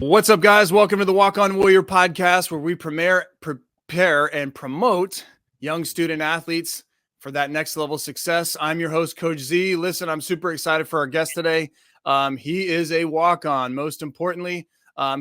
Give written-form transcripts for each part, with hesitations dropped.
What's up, guys? Welcome to the Walk On Warrior podcast, where we prepare and promote young student athletes for that next level success. I'm your host, Coach Z. Listen, I'm super excited for our guest today. He is a walk-on. Most importantly,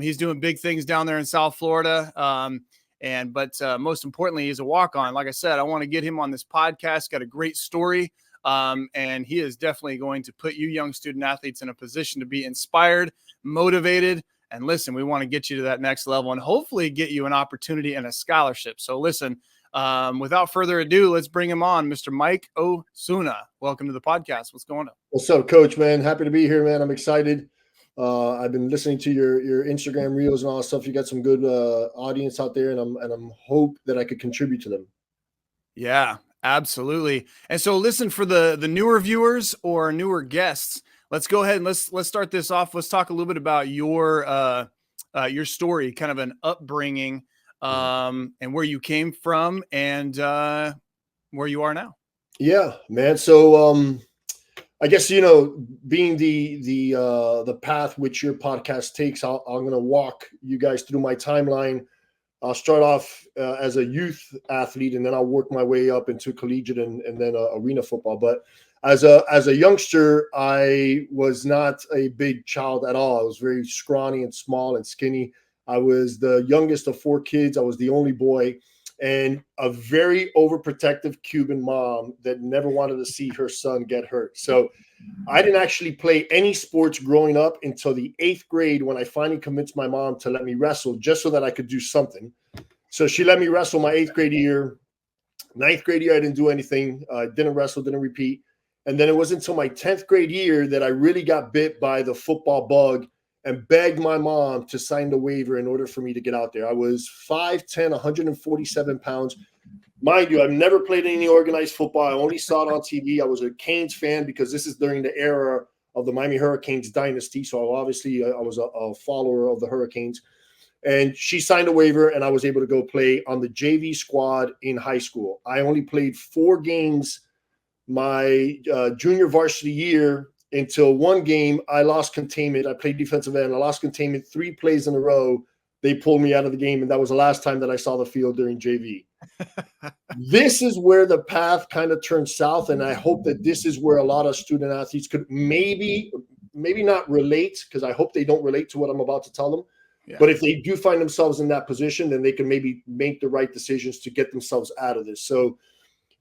he's doing big things down there in South Florida. But most importantly, he's a walk-on. Like I said, I want to get him on this podcast. Got a great story. And he is definitely going to put you young student athletes in a position to be inspired, motivated, and listen, we want to get you to that next level and hopefully get you an opportunity and a scholarship. So listen, without further ado, let's bring him on, Mr. Mike Osuna. Welcome to the podcast. What's going on? What's up, Coach, man? Happy to be here, man. I'm excited. I've been listening to your Instagram reels and all that stuff. You got some good audience out there, and I'm hope that I could contribute to them. Yeah, absolutely. And so listen, for the newer viewers or newer guests, let's go ahead and let's start this off. Let's talk a little bit about your story, kind of an upbringing, and where you came from and where you are now. Yeah, man. So I guess, being the path which your podcast takes, I'm going to walk you guys through my timeline. I'll start off as a youth athlete, and then I'll work my way up into collegiate and then arena football. But as a youngster, I was not a big child at all. I was very scrawny and small and skinny. I was the youngest of 4 kids. I was the only boy, and a very overprotective Cuban mom that never wanted to see her son get hurt. So I didn't actually play any sports growing up until the 8th grade, when I finally convinced my mom to let me wrestle just so that I could do something. So she let me wrestle my 8th grade year. 9th grade year, I didn't do anything. Didn't wrestle, didn't repeat. And then it wasn't until my 10th grade year that I really got bit by the football bug and begged my mom to sign the waiver in order for me to get out there. I was 5'10", 147 pounds. Mind you, I've never played any organized football. I only saw it on TV. I was a Canes fan because this is during the era of the Miami Hurricanes dynasty. So obviously I was a follower of the Hurricanes. And she signed a waiver, and I was able to go play on the JV squad in high school. I only played 4 games my junior varsity year until one game I lost containment. I played defensive end. I lost containment 3 plays in a row. They pulled me out of the game, and that was the last time that I saw the field during JV. This is where the path kind of turned south, and I hope that this is where a lot of student athletes could maybe not relate, because I hope they don't relate to what I'm about to tell them. Yeah. But if they do find themselves in that position, then they can maybe make the right decisions to get themselves out of this. So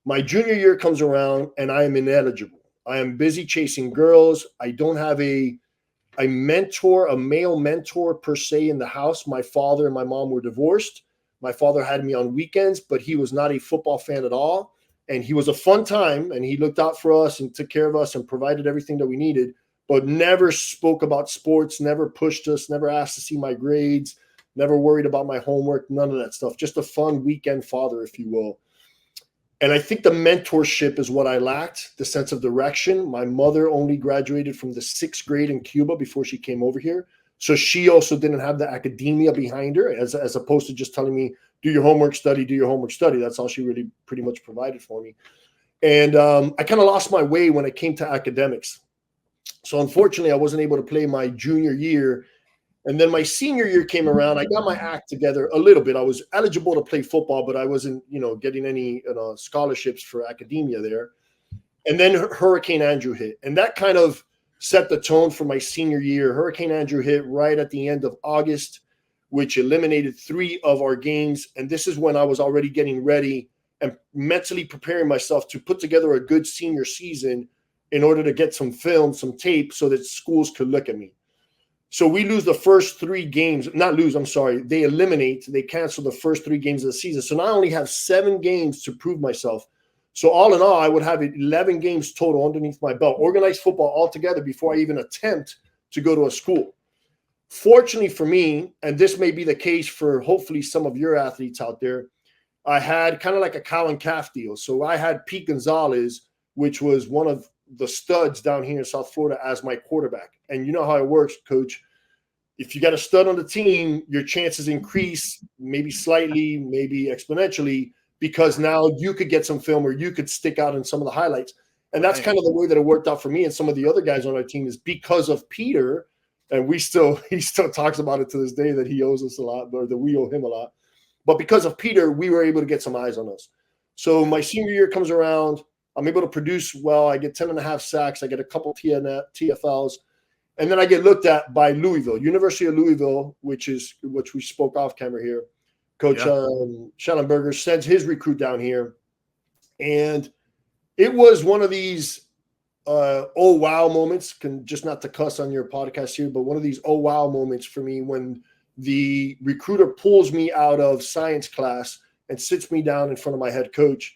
my junior year comes around, and I am ineligible. I am busy chasing girls. I don't have a mentor, a male mentor per se in the house. My father and my mom were divorced. My father had me on weekends, but he was not a football fan at all. And he was a fun time, and he looked out for us and took care of us and provided everything that we needed, but never spoke about sports, never pushed us, never asked to see my grades, never worried about my homework, none of that stuff. Just a fun weekend father, if you will. And I think the mentorship is what I lacked, the sense of direction. My mother only graduated from the 6th grade in Cuba before she came over here. So she also didn't have the academia behind her, as opposed to just telling me, do your homework, study, do your homework, study. That's all she really pretty much provided for me. And I kind of lost my way when it came to academics. So unfortunately, I wasn't able to play my junior year. And then my senior year came around. I got my act together a little bit. I was eligible to play football, but I wasn't, getting any scholarships for academia there. And then Hurricane Andrew hit. And that kind of set the tone for my senior year. Hurricane Andrew hit right at the end of August, which eliminated 3 of our games. And this is when I was already getting ready and mentally preparing myself to put together a good senior season in order to get some film, some tape, so that schools could look at me. So we lose the first 3 games. They cancel the first 3 games of the season. So now I only have 7 games to prove myself. So all in all, I would have 11 games total underneath my belt, organized football altogether, before I even attempt to go to a school. Fortunately for me, and this may be the case for hopefully some of your athletes out there, I had kind of like a cow and calf deal. So I had Pete Gonzalez, which was one of the studs down here in South Florida, as my quarterback. And you know how it works, Coach. If you got a stud on the team, your chances increase, maybe slightly, maybe exponentially, because now you could get some film or you could stick out in some of the highlights. And that's kind of the way that it worked out for me and some of the other guys on our team, is because of Peter And he still talks about it to this day that he owes us a lot, or that we owe him a lot. But because of Peter, we were able to get some eyes on us. So my senior year comes around. I'm able to produce well. I get 10.5 sacks. I get a couple TFLs. And then I get looked at by Louisville, University of Louisville, which we spoke off camera here. Coach Schellenberger sends his recruit down here. And it was one of these oh wow moments, just not to cuss on your podcast here, but one of these oh wow moments for me when the recruiter pulls me out of science class and sits me down in front of my head coach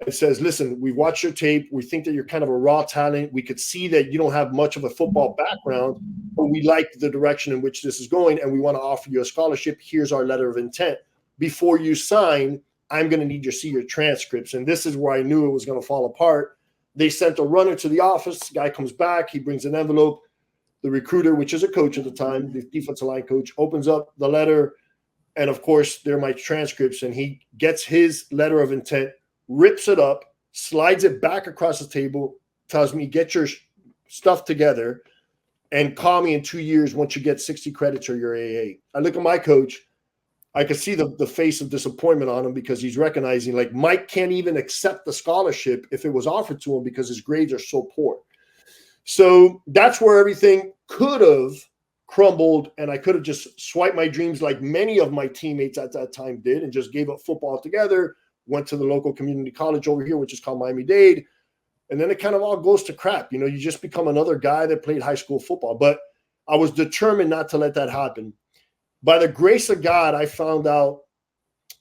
and says, listen, we've watched your tape. We think that you're kind of a raw talent. We could see that you don't have much of a football background, but we like the direction in which this is going, and we want to offer you a scholarship. Here's our letter of intent. Before you sign, I'm going to need to see your transcripts. And this is where I knew it was going to fall apart. They sent a runner to the office. The guy comes back. He brings an envelope. The recruiter, which is a coach at the time, the defensive line coach, opens up the letter. And, of course, they're my transcripts. And he gets his letter of intent, rips it up, slides it back across the table, tells me, get your stuff together, and call me in 2 years once you get 60 credits or your AA. I look at my coach. I could see the face of disappointment on him because he's recognizing, like, Mike can't even accept the scholarship if it was offered to him because his grades are so poor. So that's where everything could have crumbled, and I could have just swiped my dreams like many of my teammates at that time did and just gave up football altogether, went to the local community college over here, which is called Miami-Dade, and then it kind of all goes to crap. You know, you just become another guy that played high school football. But I was determined not to let that happen. By the grace of God, I found out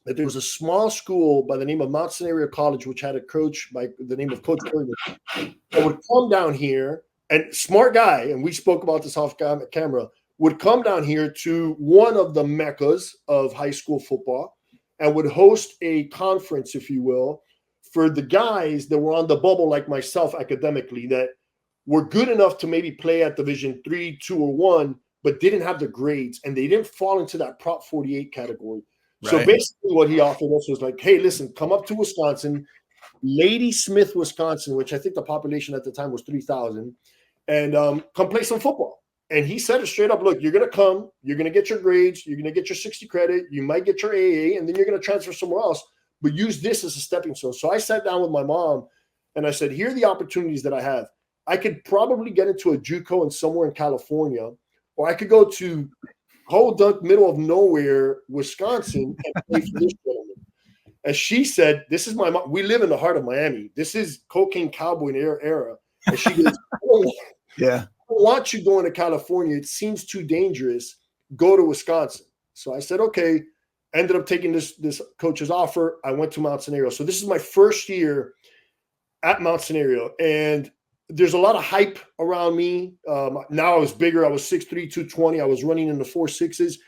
that there was a small school by the name of Mount Scenario College, which had a coach by the name of Coach Berger, that would come down here, and smart guy, and we spoke about this off camera, would come down here to one of the meccas of high school football and would host a conference, if you will, for the guys that were on the bubble like myself academically, that were good enough to maybe play at Division 3, 2, or 1, but didn't have the grades, and they didn't fall into that Prop 48 category. Right. So basically what he offered us was like, hey, listen, come up to Wisconsin, Lady Smith, Wisconsin, which I think the population at the time was 3,000, and come play some football. And he said it straight up, look, you're going to come, you're going to get your grades, you're going to get your 60 credit, you might get your AA, and then you're going to transfer somewhere else, but use this as a stepping stone. So I sat down with my mom, and I said, here are the opportunities that I have. I could probably get into a JUCO and somewhere in California, or I could go to whole dunk middle of nowhere, Wisconsin, and play for this gentleman. And she said, this is my mom. We live in the heart of Miami. This is cocaine cowboy era. And she goes, I don't want you going to California. It seems too dangerous. Go to Wisconsin. So I said, okay. Ended up taking this coach's offer. I went to Mount Scenario. So this is my first year at Mount Scenario. And there's a lot of hype around me. Now I was bigger. I was 6'3", 220. I was running in the 4.6s.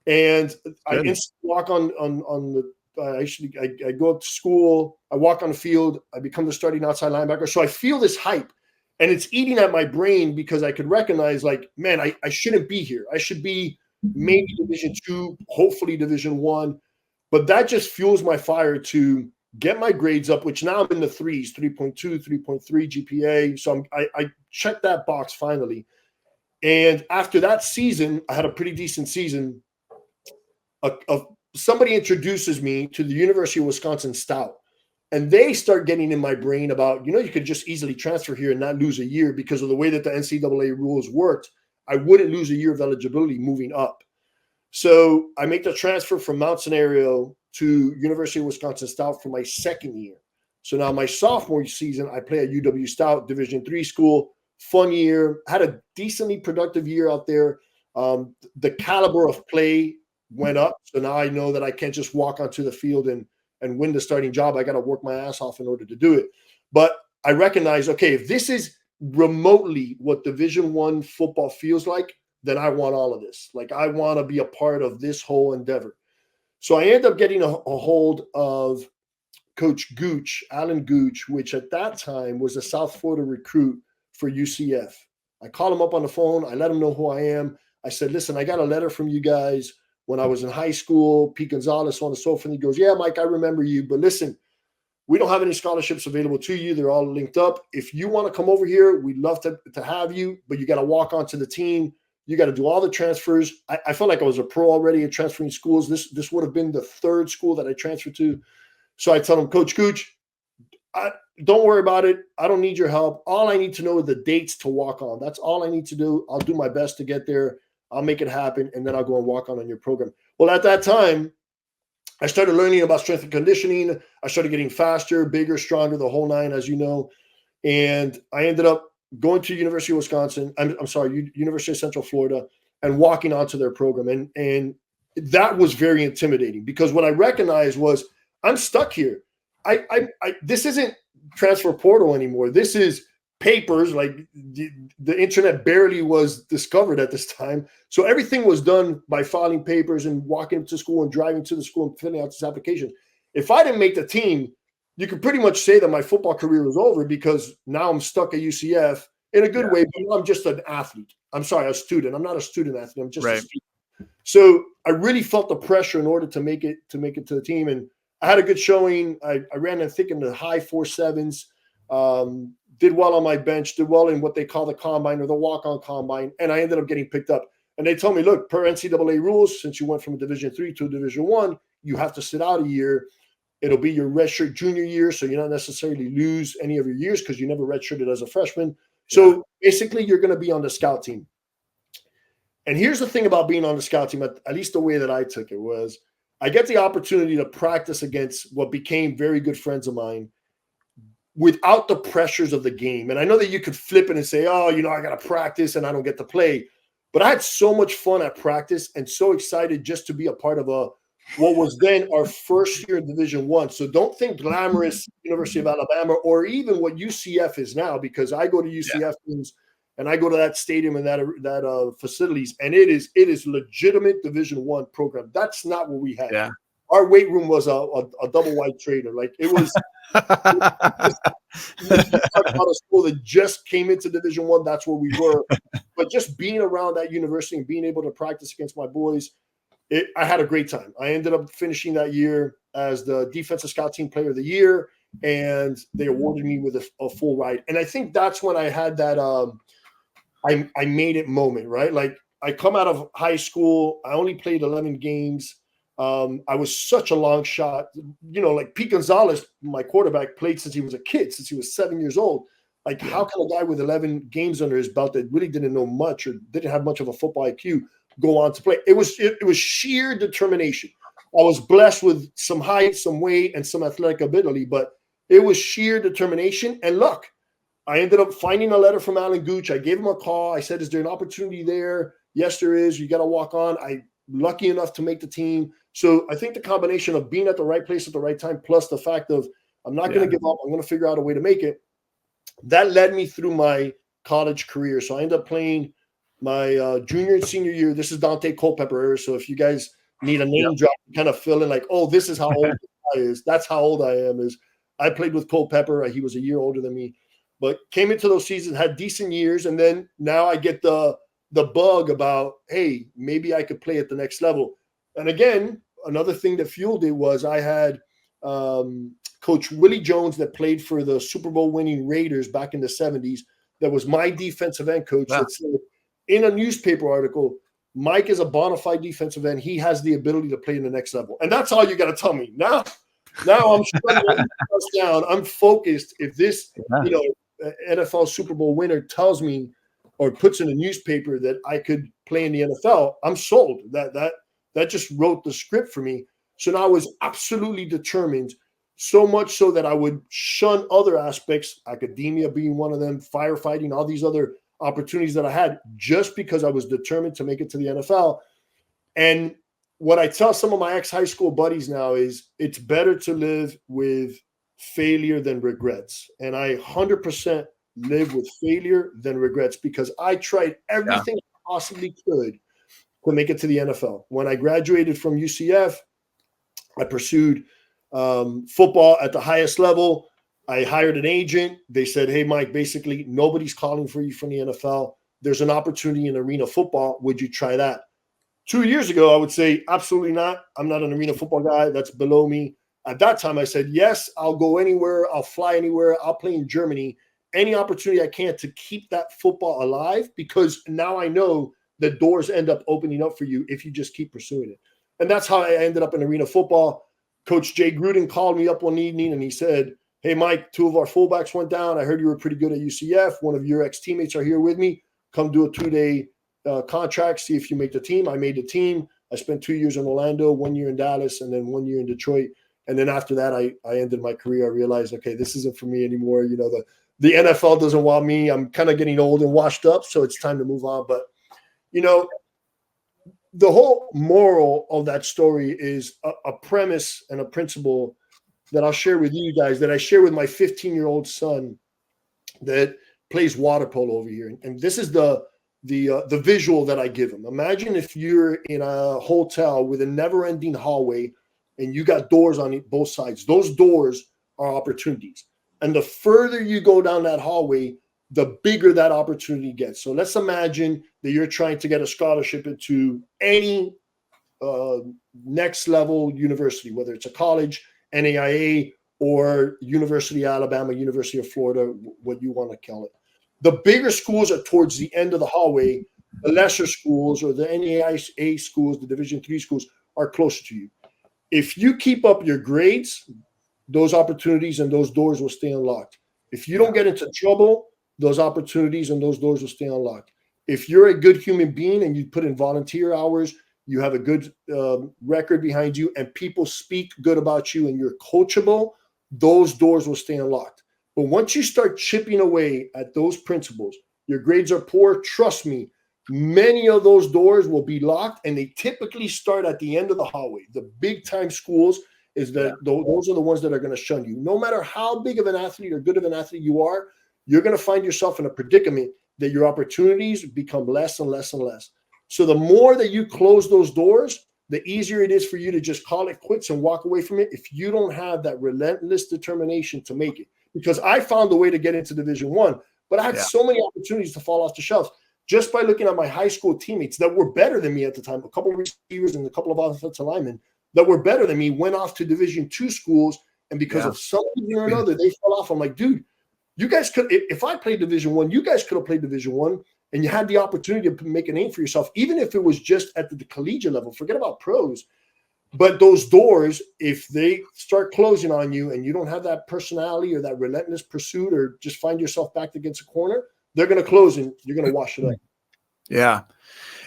And I instantly walk on the I go up to school. I walk on the field. I become the starting outside linebacker. So I feel this hype. And it's eating at my brain because I could recognize, like, man, I shouldn't be here. I should be maybe Division 2, hopefully Division 1. But that just fuels my fire to get my grades up, which now I'm in the 3s, 3.2, 3.3 GPA. So I checked that box finally. And after that season, I had a pretty decent season. Somebody introduces me to the University of Wisconsin Stout. And they start getting in my brain about, you could just easily transfer here and not lose a year because of the way that the NCAA rules worked. I wouldn't lose a year of eligibility moving up. So I make the transfer from Mount Scenario to University of Wisconsin Stout for my second year. So now my sophomore season, I play at UW Stout, Division 3 school, fun year, had a decently productive year out there. The caliber of play went up. So now I know that I can't just walk onto the field and win the starting job. I got to work my ass off in order to do it. But I recognize, okay, if this is remotely what Division I football feels like, then I want all of this. Like, I want to be a part of this whole endeavor. So I end up getting a hold of Coach Gooch, Alan Gooch, which at that time was a South Florida recruit for UCF. I called him up on the phone. I let him know who I am. I said, listen, I got a letter from you guys when I was in high school, Pete Gonzalez, so on and so forth. And he goes, yeah, Mike, I remember you. But listen, we don't have any scholarships available to you. They're all linked up. If you want to come over here, we'd love to have you, but you got to walk onto the team. You got to do all the transfers. I felt like I was a pro already at transferring schools. This would have been the third school that I transferred to. So I tell him, Coach Gooch, don't worry about it. I don't need your help. All I need to know are the dates to walk on. That's all I need to do. I'll do my best to get there. I'll make it happen, and then I'll go and walk on your program. Well, at that time, I started learning about strength and conditioning. I started getting faster, bigger, stronger, the whole nine, as you know. And I ended up going to University of Wisconsin. I'm sorry, University of Central Florida, and walking onto their program. And that was very intimidating because what I recognized was I'm stuck here. This isn't transfer portal anymore. This is papers. Like the internet barely was discovered at this time. So everything was done by filing papers and walking to school and driving to the school and filling out this application. If I didn't make the team, you could pretty much say that my football career was over because now I'm stuck at UCF in a good way, but I'm just an athlete. I'm sorry, a student. I'm not a student athlete. I'm just a student. So I really felt the pressure in order to make it to the team. And I had a good showing. I ran, I think, in the high 4.7s, did well on my bench, did well in what they call the combine or the walk-on combine, and I ended up getting picked up. And they told me, look, per NCAA rules, since you went from a Division III to a Division I, you have to sit out a year. It'll be your redshirt junior year, so you're not necessarily lose any of your years because you never redshirted as a freshman. So basically, you're going to be on the scout team. And here's the thing about being on the scout team, at least the way that I took it was, I get the opportunity to practice against what became very good friends of mine without the pressures of the game. And I know that you could flip it and say, oh, I got to practice and I don't get to play. But I had so much fun at practice and so excited just to be a part of what was then our first year in Division I. So don't think glamorous University of Alabama or even what UCF is now, because I go to UCF games and I go to that stadium and that facilities, and it is legitimate Division I program. That's not what we had. Yeah. Our weight room was a double wide trader. Like it was, you talk about a school that just came into Division I. That's where we were. But just being around that university and being able to practice against my boys, I had a great time. I ended up finishing that year as the Defensive Scout Team Player of the Year, and they awarded me with a full ride. And I think that's when I had that I made it moment, right? Like I come out of high school, I only played 11 games. I was such a long shot. Like Pete Gonzalez, my quarterback, played since he was a kid, since he was 7 years old. Like, how can a guy with 11 games under his belt that really didn't know much or didn't have much of a football IQ go on to play? It was sheer determination. I was blessed with some height, some weight, and some athletic ability, but it was sheer determination and luck. I ended up finding a letter from Alan Gooch. I gave him a call. I said, is there an opportunity there? Yes, there is. You got to walk on. I'm lucky enough to make the team. So I think the combination of being at the right place at the right time, plus the fact of I'm not going to give up, I'm going to figure out a way to make it, that led me through my college career. So I ended up playing my junior and senior year. This is Dante Culpepper era. So if you guys need a name drop, kind of fill in like, oh, this is how old I is. That's how old I am. Is I played with Culpepper. He was a year older than me, but came into those seasons, had decent years. And then now I get the bug about, hey, maybe I could play at the next level. And again, another thing that fueled it was I had Coach Willie Jones that played for the Super Bowl winning Raiders back in the 70s. That was my defensive end coach. Wow. That said in a newspaper article, Mike is a bona fide defensive end. He has the ability to play in the next level. And that's all you got to tell me. Now I'm down. I'm focused. If this, NFL Super Bowl winner tells me or puts in a newspaper that I could play in the NFL, I'm sold. That just wrote the script for me. So now I was absolutely determined, so much so that I would shun other aspects, academia being one of them, firefighting, all these other opportunities that I had, just because I was determined to make it to the NFL. And what I tell some of my ex-high school buddies now is it's better to live with failure than regrets. And I 100% live with failure than regrets because I tried everything I possibly could to make it to the NFL. When I graduated from UCF, I pursued football at the highest level. I hired an agent. They said, hey, Mike, basically nobody's calling for you from the NFL. There's an opportunity in arena football. Would you try that? 2 years ago, I would say, absolutely not. I'm not an arena football guy. That's below me. At that time, I said, yes, I'll go anywhere. I'll fly anywhere. I'll play in Germany. Any opportunity I can to keep that football alive, because now I know the doors end up opening up for you if you just keep pursuing it. And that's how I ended up in arena football. Coach Jay Gruden called me up one evening and he said, "Hey, Mike, 2 of our fullbacks went down. I heard you were pretty good at UCF. One of your ex-teammates are here with me. Come do a 2-day contract, see if you make the team." I made the team. I spent 2 years in Orlando, 1 year in Dallas, and then 1 year in Detroit. And then after that, I ended my career. I realized, okay, this isn't for me anymore. You know, the NFL doesn't want me. I'm kind of getting old and washed up, so it's time to move on. But, you know, the whole moral of that story is a premise and a principle that I'll share with you guys, that I share with my 15-year-old son that plays water polo over here. And this is the visual that I give him. Imagine if you're in a hotel with a never-ending hallway and you got doors on both sides. Those doors are opportunities. And the further you go down that hallway, the bigger that opportunity gets. So let's imagine that you're trying to get a scholarship into any next level university, whether it's a college, NAIA, or University of Alabama, University of Florida, what you want to call it. The bigger schools are towards the end of the hallway. The lesser schools or the NAIA schools, the Division III schools, are closer to you. If you keep up your grades, those opportunities and those doors will stay unlocked. If you don't get into trouble, those opportunities and those doors will stay unlocked. If you're a good human being and you put in volunteer hours, you have a good record behind you, and people speak good about you and you're coachable, those doors will stay unlocked. But once you start chipping away at those principles, your grades are poor, trust me, many of those doors will be locked, and they typically start at the end of the hallway. The big time schools is that those are the ones that are going to shun you. No matter how big of an athlete or good of an athlete you are, you're going to find yourself in a predicament that your opportunities become less and less and less. So the more that you close those doors, the easier it is for you to just call it quits and walk away from it if you don't have that relentless determination to make it. Because I found a way to get into Division I, but I had so many opportunities to fall off the shelves just by looking at my high school teammates that were better than me at the time. A couple of receivers and a couple of offensive linemen that were better than me went off to Division II schools, and because of something or another, they fell off. I'm like, dude, you guys could, if I played Division I, you guys could have played Division I, and you had the opportunity to make a name for yourself, even if it was just at the collegiate level. Forget about pros. But those doors, if they start closing on you and you don't have that personality or that relentless pursuit, or just find yourself backed against a corner, they're going to close and you're going to wash it up. Yeah.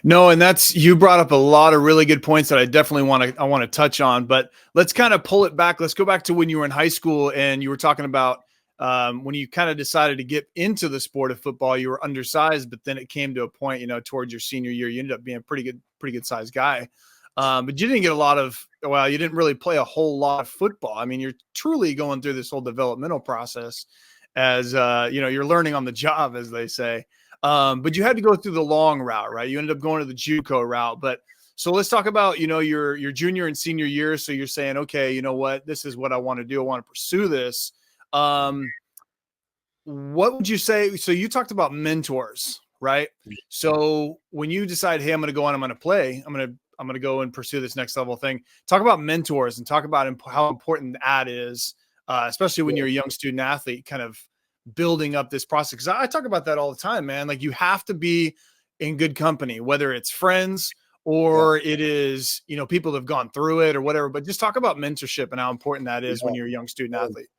No, and you brought up a lot of really good points that I definitely want to touch on, but let's kind of pull it back. Let's go back to when you were in high school and you were talking about when you kind of decided to get into the sport of football. You were undersized, but then it came to a point, towards your senior year, you ended up being a pretty good sized guy. But you didn't get you didn't really play a whole lot of football. I mean, you're truly going through this whole developmental process as, you're learning on the job, as they say. But you had to go through the long route, right? You ended up going to the JUCO route. But so let's talk about, your junior and senior year. So you're saying, okay, you know what, this is what I want to do. I want to pursue this. What would you say? So you talked about mentors, right? So when you decide, hey, I'm going to go on, I'm going to play, I'm going to go and pursue this next level thing. Talk about mentors and talk about how important that is, especially when you're a young student athlete, kind of building up this process. Because I talk about that all the time, man. Like, you have to be in good company, whether it's friends or it is, people that have gone through it or whatever. But just talk about mentorship and how important that is when you're a young student athlete.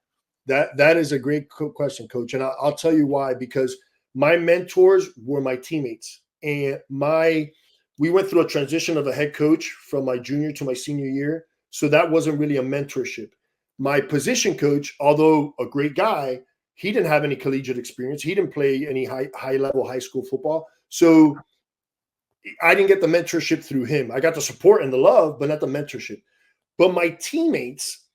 That is a great question, Coach. And I'll tell you why, because my mentors were my teammates, and we went through a transition of a head coach from my junior to my senior year. So that wasn't really a mentorship. My position coach, although a great guy, he didn't have any collegiate experience. He didn't play any high level high school football. So I didn't get the mentorship through him. I got the support and the love, but not the mentorship. But my teammates,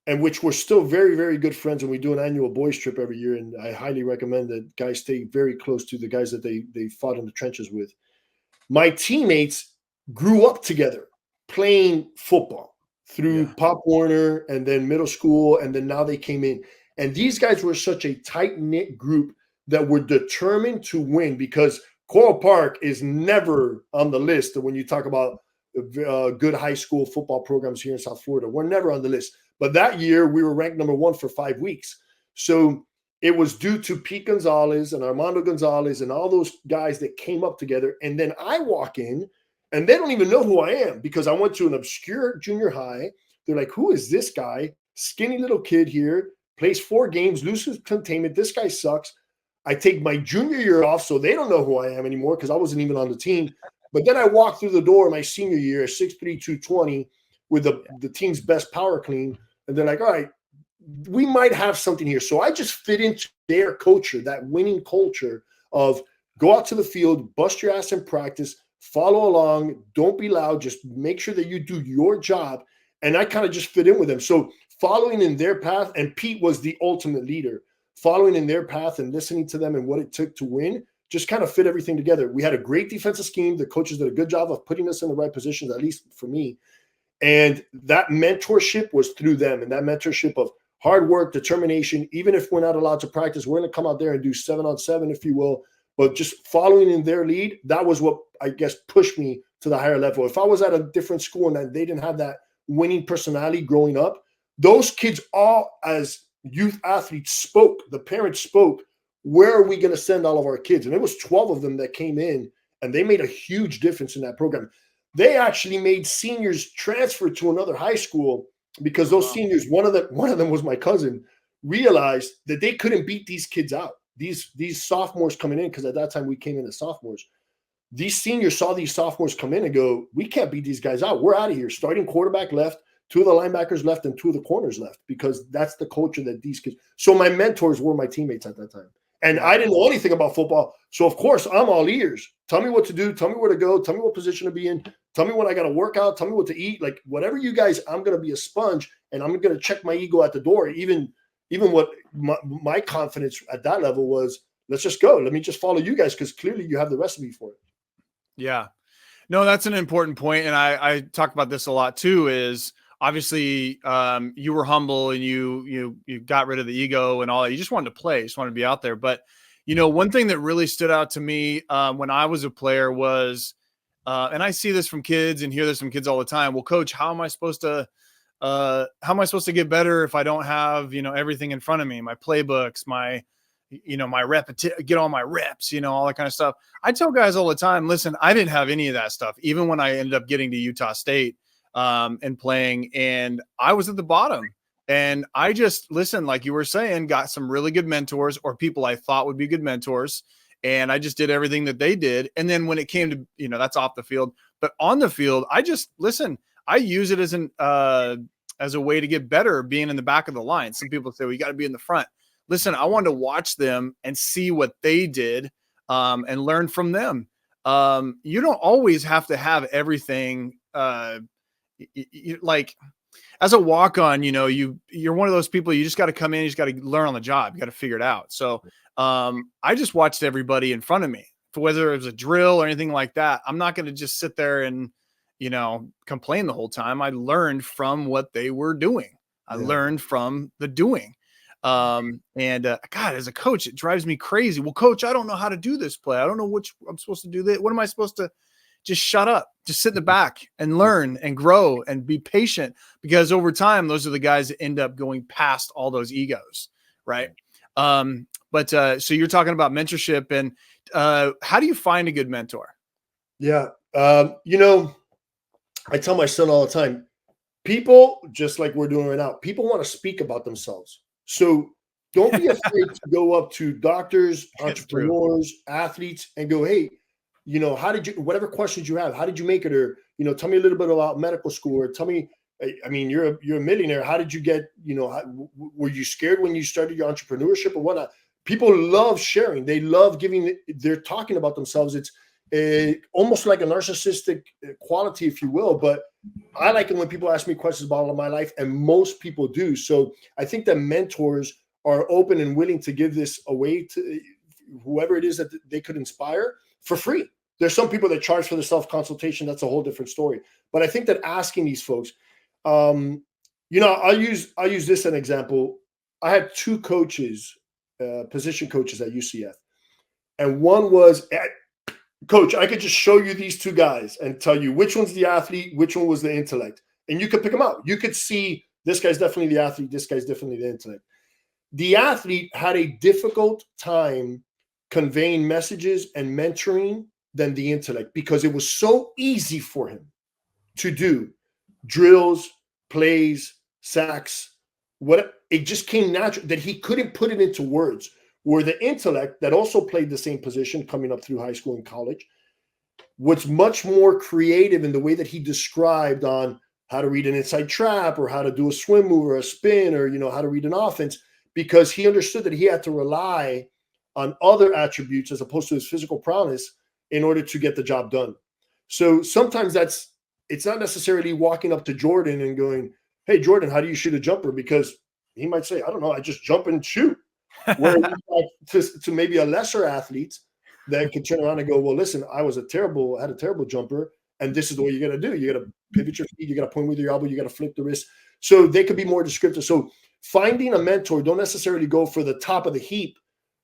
and which we're still very, very good friends, and we do an annual boys trip every year. And I highly recommend that guys stay very close to the guys that they fought in the trenches with. My teammates grew up together playing football through Pop Warner and then middle school, and then now they came in. And these guys were such a tight-knit group that were determined to win, because Coral Park is never on the list when you talk about good high school football programs here in South Florida. We're never on the list. But that year, we were ranked number 1 for 5 weeks. So it was due to Pete Gonzalez and Armando Gonzalez and all those guys that came up together. And then I walk in and they don't even know who I am because I went to an obscure junior high. They're like, who is this guy? Skinny little kid here, plays 4 games, loses containment. This guy sucks. I take my junior year off, so they don't know who I am anymore because I wasn't even on the team. But then I walk through the door my senior year, 6'3", 220, with the team's best power clean. And they're like, all right, we might have something here. So I just fit into their culture, that winning culture of go out to the field, bust your ass in practice, follow along, don't be loud, just make sure that you do your job. And I kind of just fit in with them. So following in their path, and Pete was the ultimate leader, following in their path and listening to them and what it took to win, just kind of fit everything together. We had a great defensive scheme. The coaches did a good job of putting us in the right positions, at least for me. And that mentorship was through them, and that mentorship of hard work, determination. Even if we're not allowed to practice, we're going to come out there and do 7-on-7, if you will. But just following in their lead, that was what I guess pushed me to the higher level. If I was at a different school and they didn't have that winning personality growing up, those kids all, as youth athletes, spoke. The parents spoke. Where are we going to send all of our kids? And it was 12 of them that came in, and they made a huge difference in that program. They actually made seniors transfer to another high school because those seniors, one of them was my cousin, realized that they couldn't beat these kids out. These sophomores coming in, because at that time we came in as sophomores. These seniors saw these sophomores come in and go, we can't beat these guys out. We're out of here. Starting quarterback left, 2 of the linebackers left, and 2 of the corners left, because that's the culture that these kids. So my mentors were my teammates at that time. And I didn't know anything about football. So, of course, I'm all ears. Tell me what to do. Tell me where to go. Tell me what position to be in. Tell me when I got to work out. Tell me what to eat. Like, whatever you guys, I'm going to be a sponge, and I'm going to check my ego at the door. Even what my confidence at that level was, let's just go. Let me just follow you guys, because clearly you have the recipe for it. Yeah. No, that's an important point. And I talk about this a lot too, is obviously you were humble and you got rid of the ego and all that. You just wanted to play, you just wanted to be out there. But, one thing that really stood out to me when I was a player was, and I see this from kids and hear this from kids all the time. Well, coach, how am I supposed to get better if I don't have, everything in front of me, my playbooks, my get all my reps, all that kind of stuff. I tell guys all the time, listen, I didn't have any of that stuff. Even when I ended up getting to Utah State and playing, and I was at the bottom, and I just, listen, like you were saying, got some really good mentors, or people I thought would be good mentors. And I just did everything that they did. And then when it came to, that's off the field, but on the field, I just, listen, I use it as a way to get better, being in the back of the line. Some people say, well, you got to be in the front. Listen, I wanted to watch them and see what they did and learn from them. You don't always have to have everything. Like as a walk-on, you're one of those people, you just got to come in, you just got to learn on the job. You got to figure it out. So I just watched everybody in front of me, whether it was a drill or anything like that. I'm not going to just sit there and, complain the whole time. I learned from what they were doing. I learned from the doing. God, as a coach, it drives me crazy. Well, coach, I don't know how to do this play. I don't know which I'm supposed to do this. What am I supposed to just shut up, just sit in the back and learn and grow and be patient, because over time, those are the guys that end up going past all those egos. Right. So you're talking about mentorship, and how do you find a good mentor? Yeah. I tell my son all the time, people, just like we're doing right now, people want to speak about themselves. So don't be afraid to go up to doctors, entrepreneurs, athletes, and go, hey, how did you, whatever questions you have, how did you make it? Or, tell me a little bit about medical school, or tell me, I mean, you're a millionaire. How did you get, were you scared when you started your entrepreneurship or whatnot? People love sharing. They love giving, they're talking about themselves. It's almost like a narcissistic quality, if you will, but I like it when people ask me questions about all of my life, and most people do. So I think that mentors are open and willing to give this away to whoever it is that they could inspire for free. There's some people that charge for the self-consultation. That's a whole different story. But I think that asking these folks, I'll use this as an example. I had 2 coaches, position coaches at UCF, and one was coach, I could just show you these 2 guys and tell you which one's the athlete, which one was the intellect. And you could pick them out. You could see this guy's definitely the athlete, this guy's definitely the intellect. The athlete had a difficult time conveying messages and mentoring than the intellect, because it was so easy for him to do drills, plays, sacks, what it just came natural that he couldn't put it into words. Where the intellect that also played the same position coming up through high school and college was much more creative in the way that he described on how to read an inside trap or how to do a swim move or a spin, or how to read an offense, because he understood that he had to rely on other attributes as opposed to his physical prowess in order to get the job done. So sometimes it's not necessarily walking up to Jordan and going, "Hey, Jordan, how do you shoot a jumper?" Because he might say, "I don't know, I just jump and shoot." Where to maybe a lesser athlete that could turn around and go, "Well, listen, I had a terrible jumper, and this is the way you got to do. You got to pivot your feet, you got to point with your elbow, you got to flip the wrist." So they could be more descriptive. So finding a mentor, don't necessarily go for the top of the heap.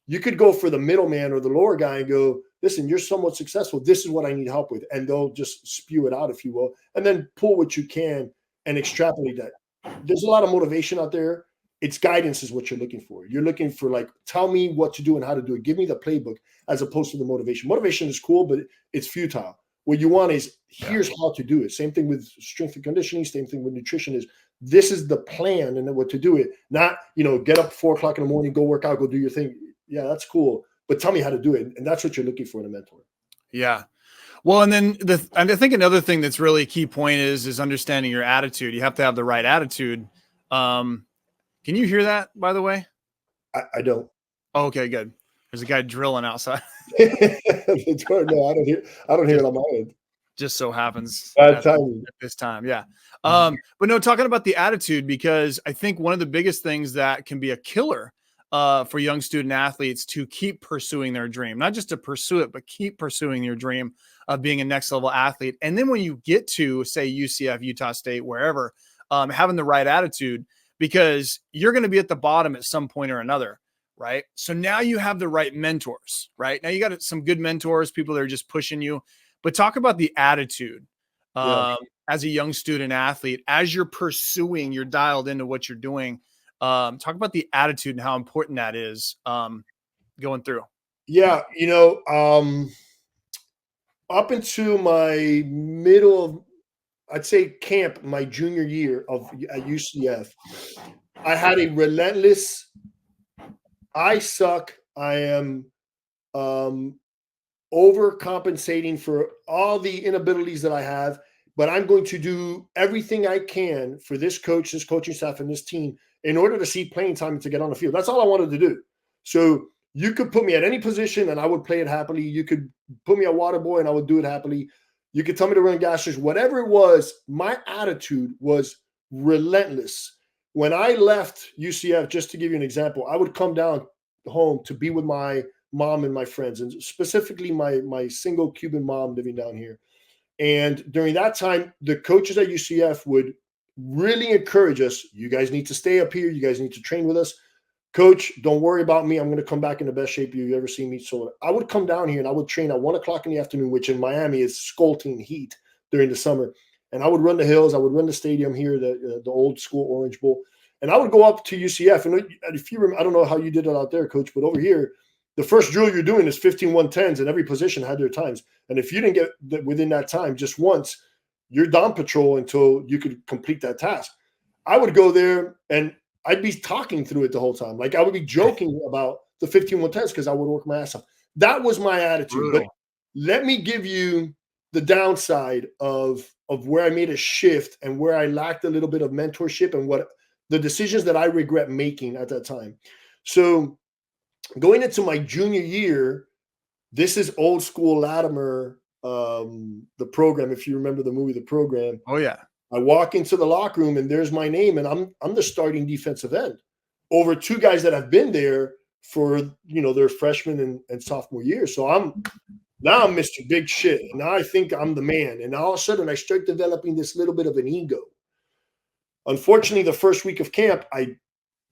You could go for the middleman or the lower guy and go, "Listen, you're somewhat successful. This is what I need help with." And they'll just spew it out, if you will, and then pull what you can and extrapolate that. There's a lot of motivation out there. It's guidance is what you're looking for. You're looking for, like, tell me what to do and how to do it. Give me the playbook, as opposed to the motivation. Motivation is cool, but it's futile. What you want is, here's how to do it. Same thing with strength and conditioning. Same thing with nutrition is, this is the plan and then what to do it. Not, get up 4:00 in the morning, go work out, go do your thing. Yeah, that's cool. But tell me how to do it. And that's what you're looking for in a mentor. Yeah. Well, and then I think another thing that's really a key point is understanding your attitude. You have to have the right attitude. Can you hear that, by the way? I don't. Oh, okay, good. There's a guy drilling outside. No, I don't hear it on my end. Just so happens at this time. Yeah. But no, talking about the attitude, because I think one of the biggest things that can be a killer for young student athletes to keep pursuing their dream, not just to pursue it, but keep pursuing your dream of being a next level athlete. And then when you get to, say, UCF, Utah State, wherever, having the right attitude, because you're going to be at the bottom at some point or another, right? So now you have the right mentors, right? Now you got some good mentors, people that are just pushing you. But talk about the attitude as a young student athlete, as you're pursuing, you're dialed into what you're doing. Talk about the attitude and how important that is going through. Yeah. Up into my middle of, I'd say, camp, my junior year at UCF, I had a relentless, I suck. I am overcompensating for all the inabilities that I have, but I'm going to do everything I can for this coach, this coaching staff, and this team in order to see playing time and to get on the field. That's all I wanted to do. So you could put me at any position and I would play it happily. You could put me at water boy and I would do it happily. You could tell me to run gashers, whatever it was. My attitude was relentless. When I left UCF, just to give you an example, I would come down home to be with my mom and my friends, and specifically my single Cuban mom living down here. And during that time, the coaches at UCF would really encourage us. You guys need to stay up here. You guys need to train with us. Coach, don't worry about me. I'm going to come back in the best shape you've ever seen me. So I would come down here and I would train at 1:00 in the afternoon, which in Miami is scalding heat during the summer. And I would run the hills. I would run the stadium here, the old school Orange Bowl. And I would go up to UCF. And if you remember, I don't know how you did it out there, Coach, but over here, the first drill you're doing is 15 110s, and every position had their times. And if you didn't get within that time just once, you're down patrol until you could complete that task. I would go there and I'd be talking through it the whole time. Like I would be joking about the 15 110s because I would work my ass off. That was my attitude. Brutal. But let me give you the downside of where I made a shift and where I lacked a little bit of mentorship and what the decisions that I regret making at that time. So going into my junior year, this is old school Latimer, the program. If you remember the movie, The Program. Oh yeah. I walk into the locker room and there's my name, and I'm the starting defensive end over two guys that have been there for their freshman and sophomore year. So I'm Mr. Big Shit. And now I think I'm the man. And all of a sudden I start developing this little bit of an ego. Unfortunately, the first week of camp, I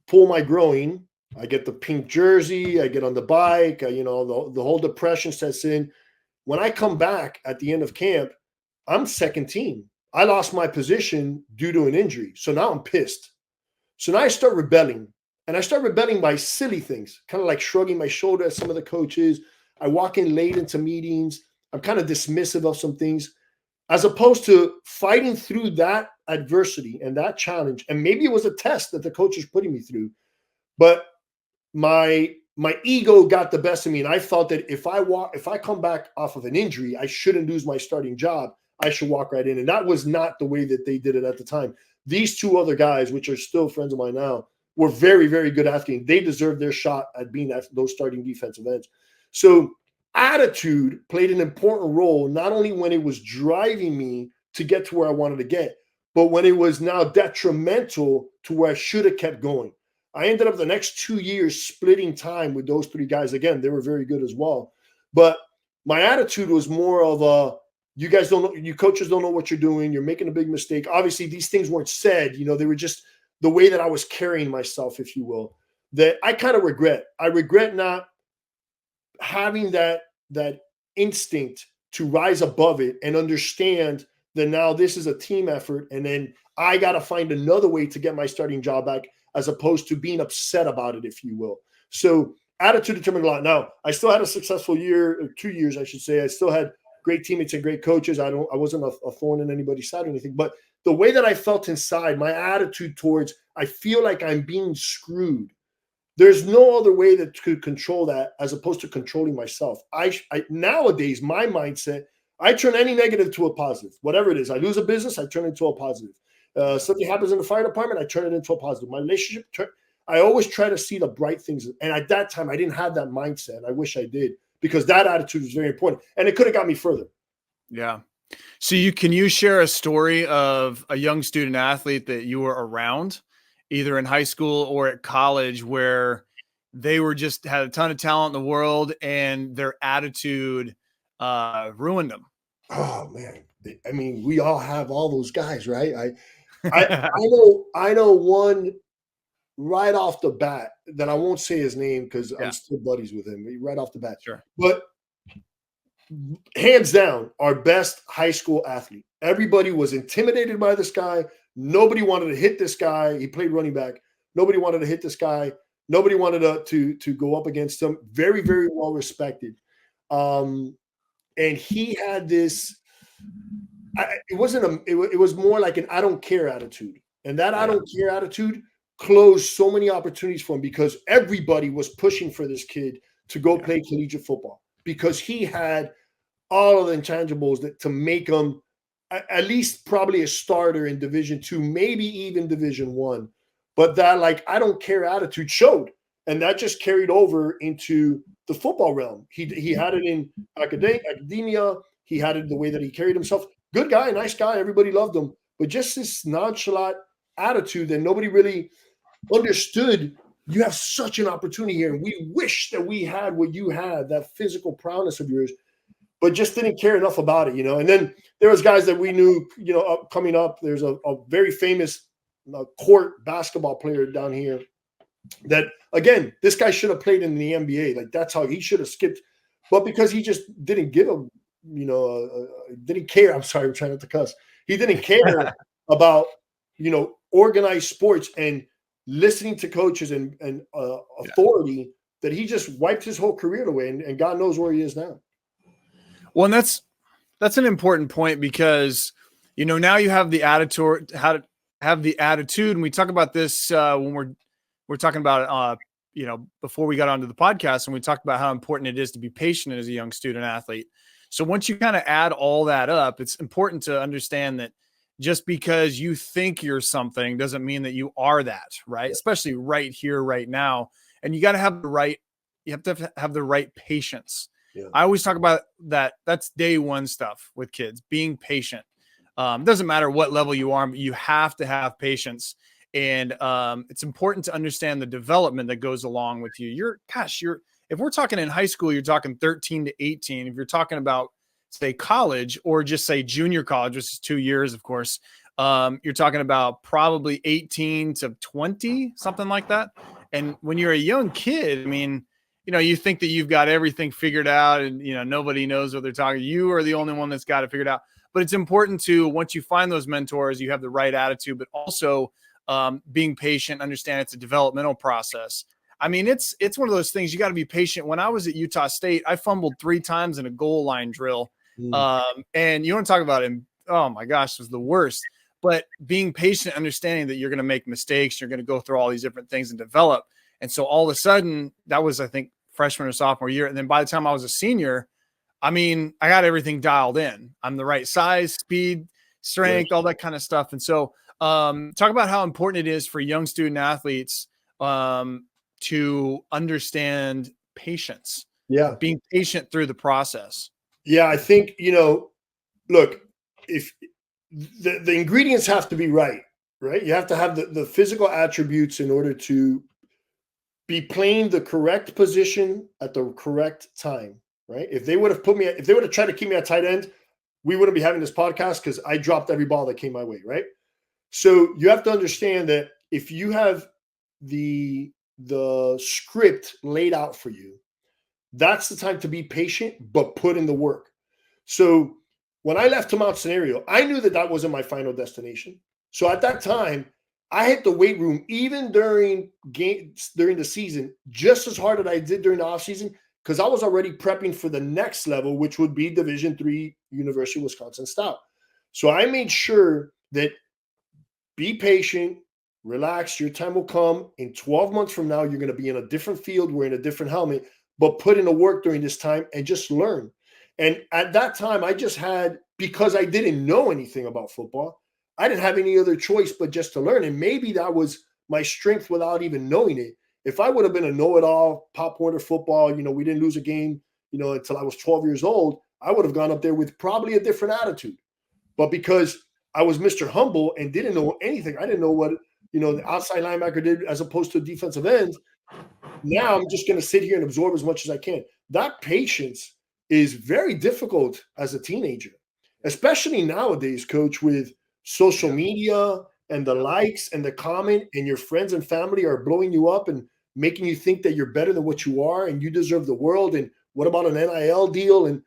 pull my groin. I get the pink jersey. I get on the bike. The whole depression sets in. When I come back at the end of camp, I'm second team. I lost my position due to an injury. So now I'm pissed. So now I start rebelling. And I start rebelling by silly things, kind of like shrugging my shoulder at some of the coaches. I walk in late into meetings. I'm kind of dismissive of some things, as opposed to fighting through that adversity and that challenge. And maybe it was a test that the coach was putting me through, but my ego got the best of me, and I thought that if I come back off of an injury, I shouldn't lose my starting job. I should walk right in, and that was not the way that they did it at the time. These two other guys, which are still friends of mine now, were very, very good athletes. They deserved their shot at being those starting defensive ends. So attitude played an important role, not only when it was driving me to get to where I wanted to get, but when it was now detrimental to where I should have kept going. I ended up the next 2 years splitting time with those three guys. Again, they were very good as well. But my attitude was more of you guys don't know, you coaches don't know what you're doing. You're making a big mistake. Obviously, these things weren't said. They were just the way that I was carrying myself, if you will, that I kind of regret. I regret not having that instinct to rise above it and understand that now this is a team effort, and then I got to find another way to get my starting job back, as opposed to being upset about it, if you will. So attitude determined a lot. Now, I still had a successful year, or 2 years, I should say. I still had great teammates and great coaches. I wasn't a thorn in anybody's side or anything, but the way that I felt inside, my attitude towards, I feel like I'm being screwed. There's no other way that could control that as opposed to controlling myself. I nowadays, my mindset, I turn any negative to a positive, whatever it is. I lose a business, I turn it into a positive. Something happens in the fire department, I turn it into a positive. My relationship, I always try to see the bright things. And at that time, I didn't have that mindset. I wish I did, because that attitude was very important. And it could have got me further. Yeah. So can you share a story of a young student athlete that you were around, either in high school or at college, where they had a ton of talent in the world and their attitude ruined them? Oh man. I mean, we all have all those guys, right? I know one right off the bat that I won't say his name because I'm still buddies with him right off the bat. Sure. But hands down, our best high school athlete. Everybody was intimidated by this guy. Nobody wanted to hit this guy. He played running back. Nobody wanted to hit this guy. Nobody wanted to go up against him. Very, very well respected. And he had this. It was more like an I don't care attitude. And that I don't care attitude closed so many opportunities for him, because everybody was pushing for this kid to go play collegiate football, because he had all of the intangibles to make him at least probably a starter in Division II, maybe even Division I. But that I don't care attitude showed. And that just carried over into the football realm. He had it in academia. He had it the way that he carried himself. Good guy, nice guy. Everybody loved him. But just this nonchalant attitude that nobody really understood. You have such an opportunity here. And we wish that we had what you had, that physical prowess of yours, but just didn't care enough about it, And then there was guys that we knew, coming up. There's a very famous court basketball player down here that, again, this guy should have played in the NBA. That's how he should have skipped. But because he just didn't give him, didn't care. I'm sorry, I'm trying not to cuss. He didn't care about, organized sports and listening to coaches and authority, that he just wiped his whole career away, and God knows where he is now. Well, and that's an important point, because, now you have the attitude, how to have the attitude. And we talk about this when we're talking about, before we got onto the podcast, and we talked about how important it is to be patient as a young student athlete. So once you kind of add all that up, it's important to understand that just because you think you're something doesn't mean that you are that, right? Yeah. Especially right here, right now. And you got to have you have to have the right patience. Yeah. I always talk about that. That's day one stuff with kids, being patient. Doesn't matter what level you are, but you have to have patience. And it's important to understand the development that goes along with you. If we're talking in high school, you're talking 13 to 18. If you're talking about, say, college, or just say junior college, which is 2 years, of course, you're talking about probably 18 to 20, something like that. And when you're a young kid, I mean, you think that you've got everything figured out, and, nobody knows what they're talking. You are the only one that's got it figured out. But it's important to, once you find those mentors, you have the right attitude, but also being patient, understand it's a developmental process. I mean, it's one of those things you got to be patient. When I was at Utah State, I fumbled 3 times in a goal line drill. And you want to talk about it. Oh my gosh, it was the worst. But being patient, understanding that you're going to make mistakes, you're going to go through all these different things and develop. And so all of a sudden, that was, I think, freshman or sophomore year. And then by the time I was a senior, I mean, I got everything dialed in. I'm the right size, speed, strength, all that kind of stuff. And so talk about how important it is for young student athletes to understand patience. Yeah. Being patient through the process. Yeah. I think, look, if the ingredients have to be right? You have to have the physical attributes in order to be playing the correct position at the correct time, right? If they would have tried to keep me at tight end, we wouldn't be having this podcast because I dropped every ball that came my way, right? So you have to understand that if you have the script laid out for you, that's the time to be patient, but put in the work. So when I left to Mount Scenario, I knew that wasn't my final destination. So at that time, I hit the weight room even during the season, just as hard as I did during the off season, because I was already prepping for the next level, which would be Division III University of Wisconsin Stout. So I made sure that be patient, relax, your time will come. In 12 months from now, you're going to be in a different field, wearing a different helmet, but put in the work during this time and just learn. And at that time, I just had, because I didn't know anything about football, I didn't have any other choice but just to learn. And maybe that was my strength without even knowing it. If I would have been a know-it-all, Pop Warner football, we didn't lose a game, until I was 12 years old, I would have gone up there with probably a different attitude. But because I was Mr. Humble and didn't know anything, I didn't know what, the outside linebacker did as opposed to a defensive end. Now I'm just going to sit here and absorb as much as I can. That patience is very difficult as a teenager, especially nowadays, Coach, with social media and the likes and the comment, and your friends and family are blowing you up and making you think that you're better than what you are and you deserve the world. And what about an NIL deal? And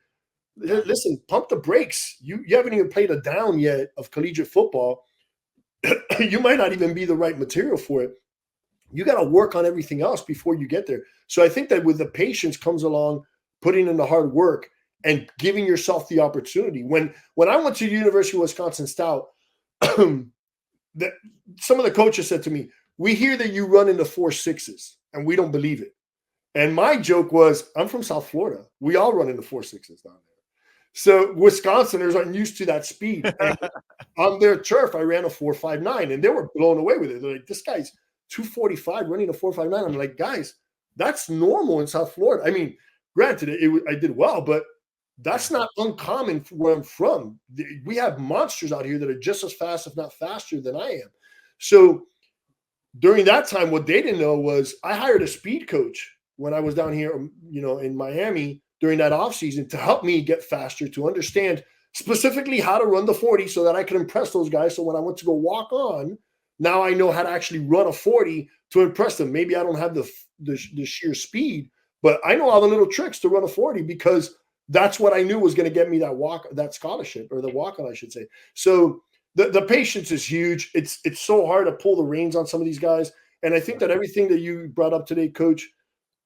listen, pump the brakes. You haven't even played a down yet of collegiate football. You might not even be the right material for it. You got to work on everything else before you get there. So I think that with the patience comes along putting in the hard work and giving yourself the opportunity. When I went to the University of Wisconsin Stout, that some of the coaches said to me, "We hear that you run into 4.6s, and we don't believe it." And my joke was, I'm from South Florida. We all run into 4.6s down there. So Wisconsiners aren't used to that speed. And on their turf, I ran a 4.59, and they were blown away with it. They're like, "This guy's 245 running a 4.59." I'm like, guys, that's normal in South Florida. I mean, granted, I did well, but that's not uncommon where I'm from. We have monsters out here that are just as fast, if not faster, than I am. So during that time, what they didn't know was I hired a speed coach when I was down here, in Miami during that offseason to help me get faster, to understand specifically how to run the 40 so that I could impress those guys. So when I went to go walk on, now I know how to actually run a 40 to impress them. Maybe I don't have the sheer speed, but I know all the little tricks to run a 40 because that's what I knew was going to get me that scholarship, or the walk-on, I should say. So the patience is huge. It's so hard to pull the reins on some of these guys. And I think that everything that you brought up today, Coach,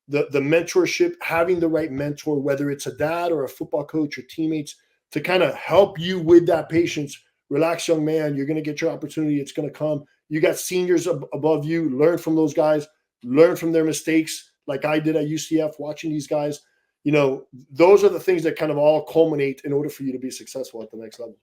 the mentorship, having the right mentor, whether it's a dad or a football coach or teammates, to kind of help you with that patience. Relax, young man. You're going to get your opportunity. It's going to come. You got seniors above you. Learn from those guys. Learn from their mistakes, like I did at UCF, watching these guys. Those are the things that kind of all culminate in order for you to be successful at the next level.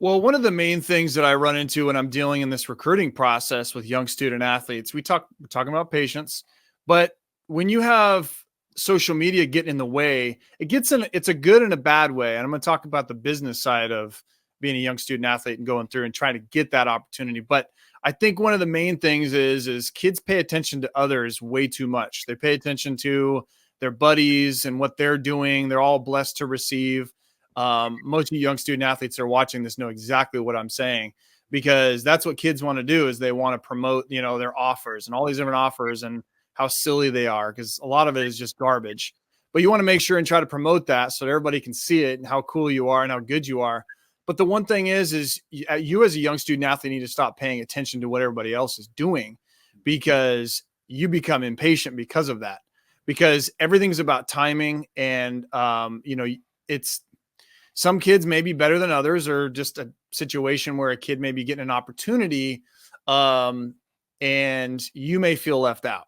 Well, one of the main things that I run into when I'm dealing in this recruiting process with young student athletes, we're talking about patience, but when you have social media get in the way, it's a good and a bad way. And I'm going to talk about the business side of being a young student athlete and going through and trying to get that opportunity. But I think one of the main things is kids pay attention to others way too much. They pay attention to their buddies and what they're doing. They're all blessed to receive. Most of you young student athletes that are watching this know exactly what I'm saying, because that's what kids want to do, is they want to promote, their offers and all these different offers and how silly they are, because a lot of it is just garbage. But you want to make sure and try to promote that so that everybody can see it and how cool you are and how good you are. But the one thing is you as a young student athlete need to stop paying attention to what everybody else is doing, because you become impatient because of that, because everything's about timing. And, it's some kids may be better than others, or just a situation where a kid may be getting an opportunity, and you may feel left out.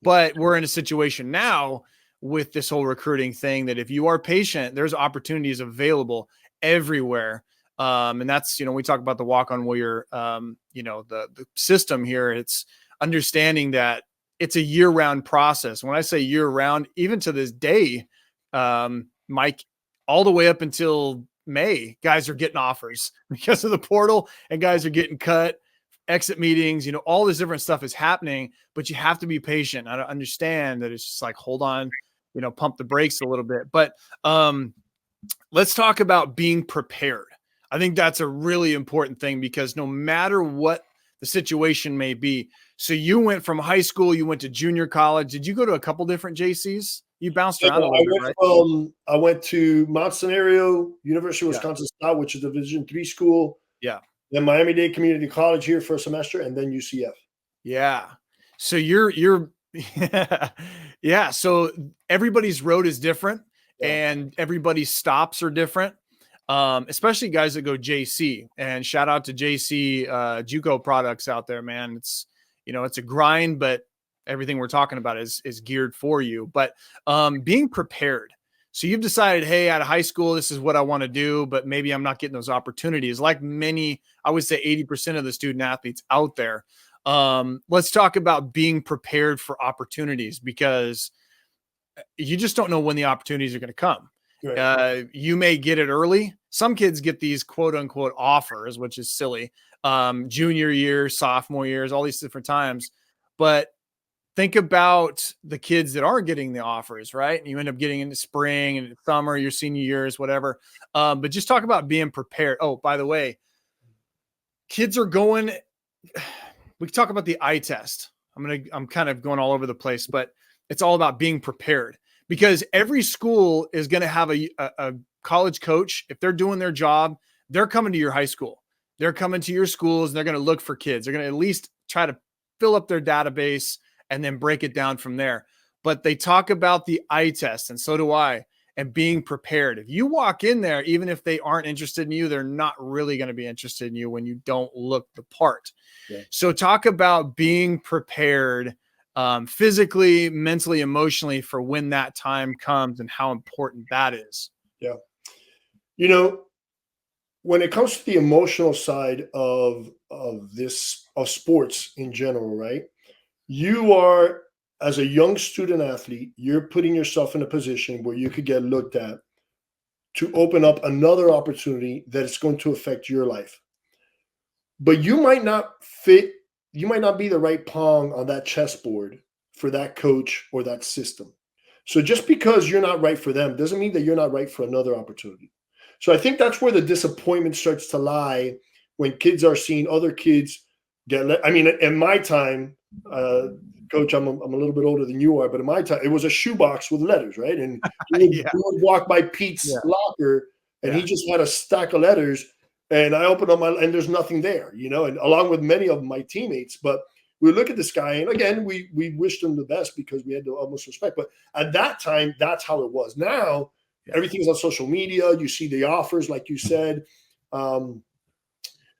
But we're in a situation now with this whole recruiting thing that if you are patient, there's opportunities available everywhere. And that's, we talk about the walk-on warrior, the system here. It's understanding that it's a year-round process. When I say year-round, even to this day, Mike, all the way up until May, guys are getting offers because of the portal, and guys are getting cut, exit meetings, all this different stuff is happening, but you have to be patient. I understand that it's just like, hold on, pump the brakes a little bit. But let's talk about being prepared. I think that's a really important thing, because no matter what the situation may be. So you went from high school, you went to junior college. Did you go to a couple different JCs? You bounced around a little bit, right? I went to Mount Scenario, University of Wisconsin South, which is a Division III school. Yeah. Then Miami-Dade Community College here for a semester, and then UCF. Yeah. So you're yeah. So everybody's road is different, and everybody's stops are different. Especially guys that go JC, and shout out to JC JUCO products out there, man. It's, it's a grind, but everything we're talking about is geared for you. But being prepared. So you've decided, hey, out of high school, this is what I want to do, but maybe I'm not getting those opportunities. Like many, I would say 80% of the student athletes out there. Let's talk about being prepared for opportunities, because you just don't know when the opportunities are going to come. Right. You may get it early. Some kids get these quote unquote offers, which is silly. Junior year, sophomore years, all these different times. But think about the kids that are getting the offers, right? And you end up getting into spring and summer, your senior years, whatever. But just talk about being prepared. Oh, by the way, kids are going, we can talk about the eye test. I'm kind of going all over the place, but it's all about being prepared, because every school is going to have a college coach. If they're doing their job, they're coming to your high school. They're coming to your schools, and they're going to look for kids. They're going to at least try to fill up their database and then break it down from there. But they talk about the eye test, and so do I, and being prepared. If you walk in there, even if they aren't interested in you, they're not really going to be interested in you when you don't look the part. Yeah. So talk about being prepared physically, mentally, emotionally for when that time comes, and how important that is. Yeah. When it comes to the emotional side of sports in general, right? You are, as a young student athlete, you're putting yourself in a position where you could get looked at to open up another opportunity that is going to affect your life. But you might not fit, you might not be the right pawn on that chessboard for that coach or that system. So just because you're not right for them doesn't mean that you're not right for another opportunity. So I think that's where the disappointment starts to lie, when kids are seeing other kids get, I mean, in my time, Coach, I'm a little bit older than you are, but in my time, it was a shoebox with letters, right? And we would walk by Pete's locker, and he just had a stack of letters, and I opened up and there's nothing there, and along with many of my teammates. But we look at this guy, and again, we wished him the best because we had the utmost respect. But at that time, that's how it was. Now, everything's on social media. You see the offers, like you said.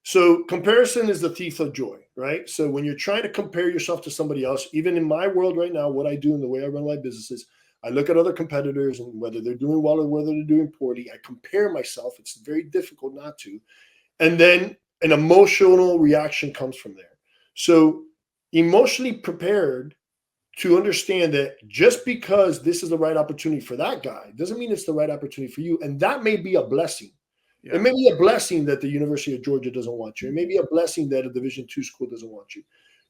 So comparison is the thief of joy, right? So when you're trying to compare yourself to somebody else, even in my world right now, what I do and the way I run my businesses, I look at other competitors, and whether they're doing well or whether they're doing poorly, I compare myself. It's very difficult not to. And then an emotional reaction comes from there. So emotionally prepared to understand that just because this is the right opportunity for that guy doesn't mean it's the right opportunity for you. And that may be a blessing. Yeah. It may be a blessing that the University of Georgia doesn't want you. It may be a blessing that a Division II school doesn't want you.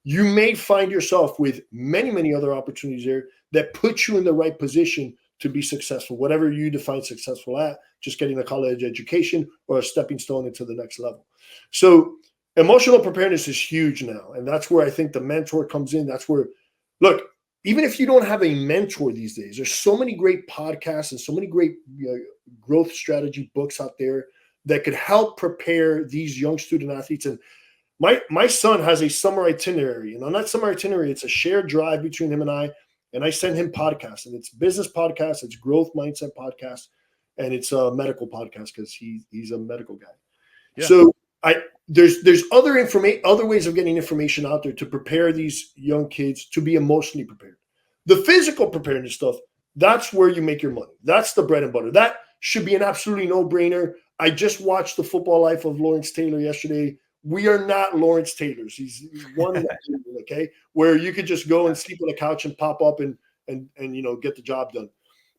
You may find yourself with many, many other opportunities there that put you in the right position to be successful, whatever you define successful at, just getting a college education or a stepping stone into the next level. So emotional preparedness is huge now. And that's where I think the mentor comes in. That's where, look, even if you don't have a mentor these days, there's so many great podcasts and so many great growth strategy books out there that could help prepare these young student athletes. And my son has a summer itinerary, and on that summer itinerary, it's a shared drive between him and I send him podcasts, and it's business podcasts, it's growth mindset podcasts, and it's a medical podcast because he's a medical guy. Yeah. So there's other ways of getting information out there to prepare these young kids to be emotionally prepared. The physical preparedness stuff, that's where you make your money. That's the bread and butter. That should be an absolutely no-brainer. I just watched the football life of Lawrence Taylor yesterday. We are not Lawrence Taylors. He's one of the okay, where you could just go and sleep on the couch and pop up and get the job done.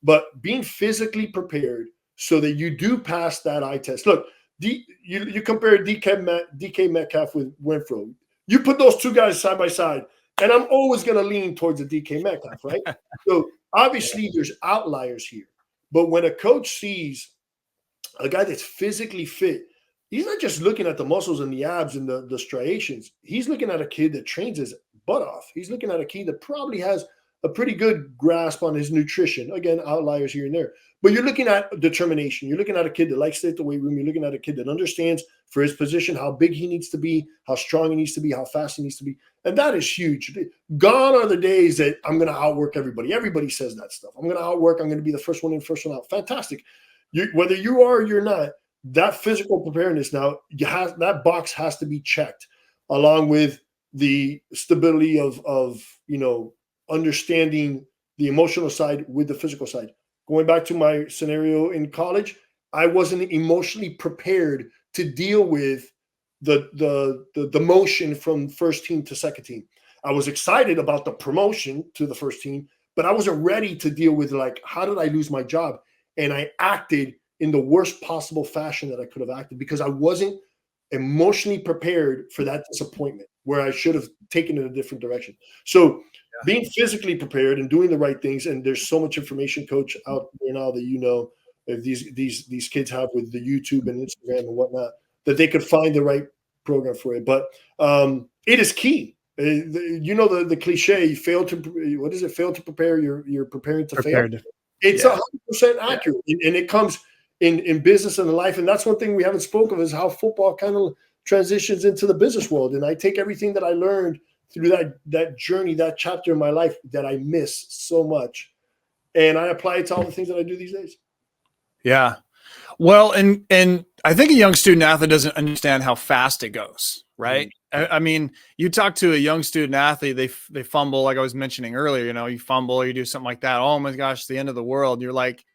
But being physically prepared so that you do pass that eye test. Look, you compare DK Metcalf with Winfrey. You put those two guys side by side, and I'm always going to lean towards the DK Metcalf, right? So obviously there's outliers here. But when a coach sees a guy that's physically fit, he's not just looking at the muscles and the abs and the striations. He's looking at a kid that trains his butt off. He's looking at a kid that probably has a pretty good grasp on his nutrition. Again, outliers here and there. But you're looking at determination. You're looking at a kid that likes to hit the weight room. You're looking at a kid that understands for his position how big he needs to be, how strong he needs to be, how fast he needs to be. And that is huge. Gone are the days that I'm going to outwork everybody. Everybody says that stuff. I'm going to outwork. I'm going to be the first one in, first one out. Fantastic. Whether you are or you're not, that physical preparedness now, that box has to be checked, along with the stability of understanding the emotional side with the physical side. Going back to my scenario in college, I wasn't emotionally prepared to deal with the motion from first team to second team. I was excited about the promotion to the first team, but I wasn't ready to deal with how did I lose my job? And I acted in the worst possible fashion that I could have acted because I wasn't emotionally prepared for that disappointment where I should have taken it a different direction. So being physically prepared and doing the right things, and there's so much information, Coach, out there now that if these kids have with the YouTube and Instagram and whatnot, that they could find the right program for it. But it is key. The cliche, fail to prepare, you're preparing to fail. It's 100% accurate. And it comes in business and in life. And that's one thing we haven't spoken of is how football kind of transitions into the business world. And I take everything that I learned through that journey, that chapter in my life that I miss so much, and I apply it to all the things that I do these days. Yeah. Well, and I think a young student athlete doesn't understand how fast it goes, right? Mm-hmm. I mean, you talk to a young student athlete, they fumble, like I was mentioning earlier, you fumble or you do something like that. Oh my gosh, it's the end of the world. You're like,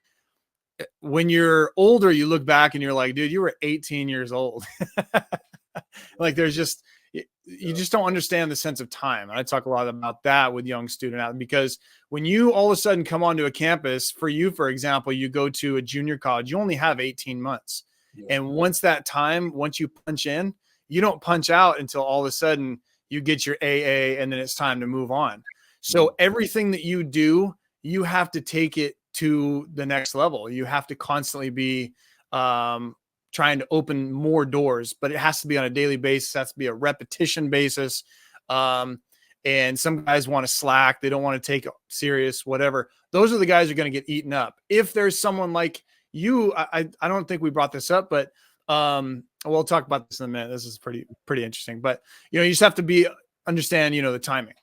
when you're older, you look back and you're like, dude, you were 18 years old. Like you just don't understand the sense of time. And I talk a lot about that with young student athletes, because when you all of a sudden come onto a campus, for you, for example, you go to a junior college, you only have 18 months. Yeah. And once you punch in, you don't punch out until all of a sudden you get your AA and then it's time to move on. So everything that you do, you have to take it to the next level. You have to constantly be trying to open more doors, but it has to be on a daily basis. It has to be a repetition basis. And some guys want to slack. They don't want to take it serious, whatever. Those are the guys who are going to get eaten up. If there's someone like you, I don't think we brought this up, but we'll talk about this in a minute. This is pretty interesting, but you just have to understand, the timing.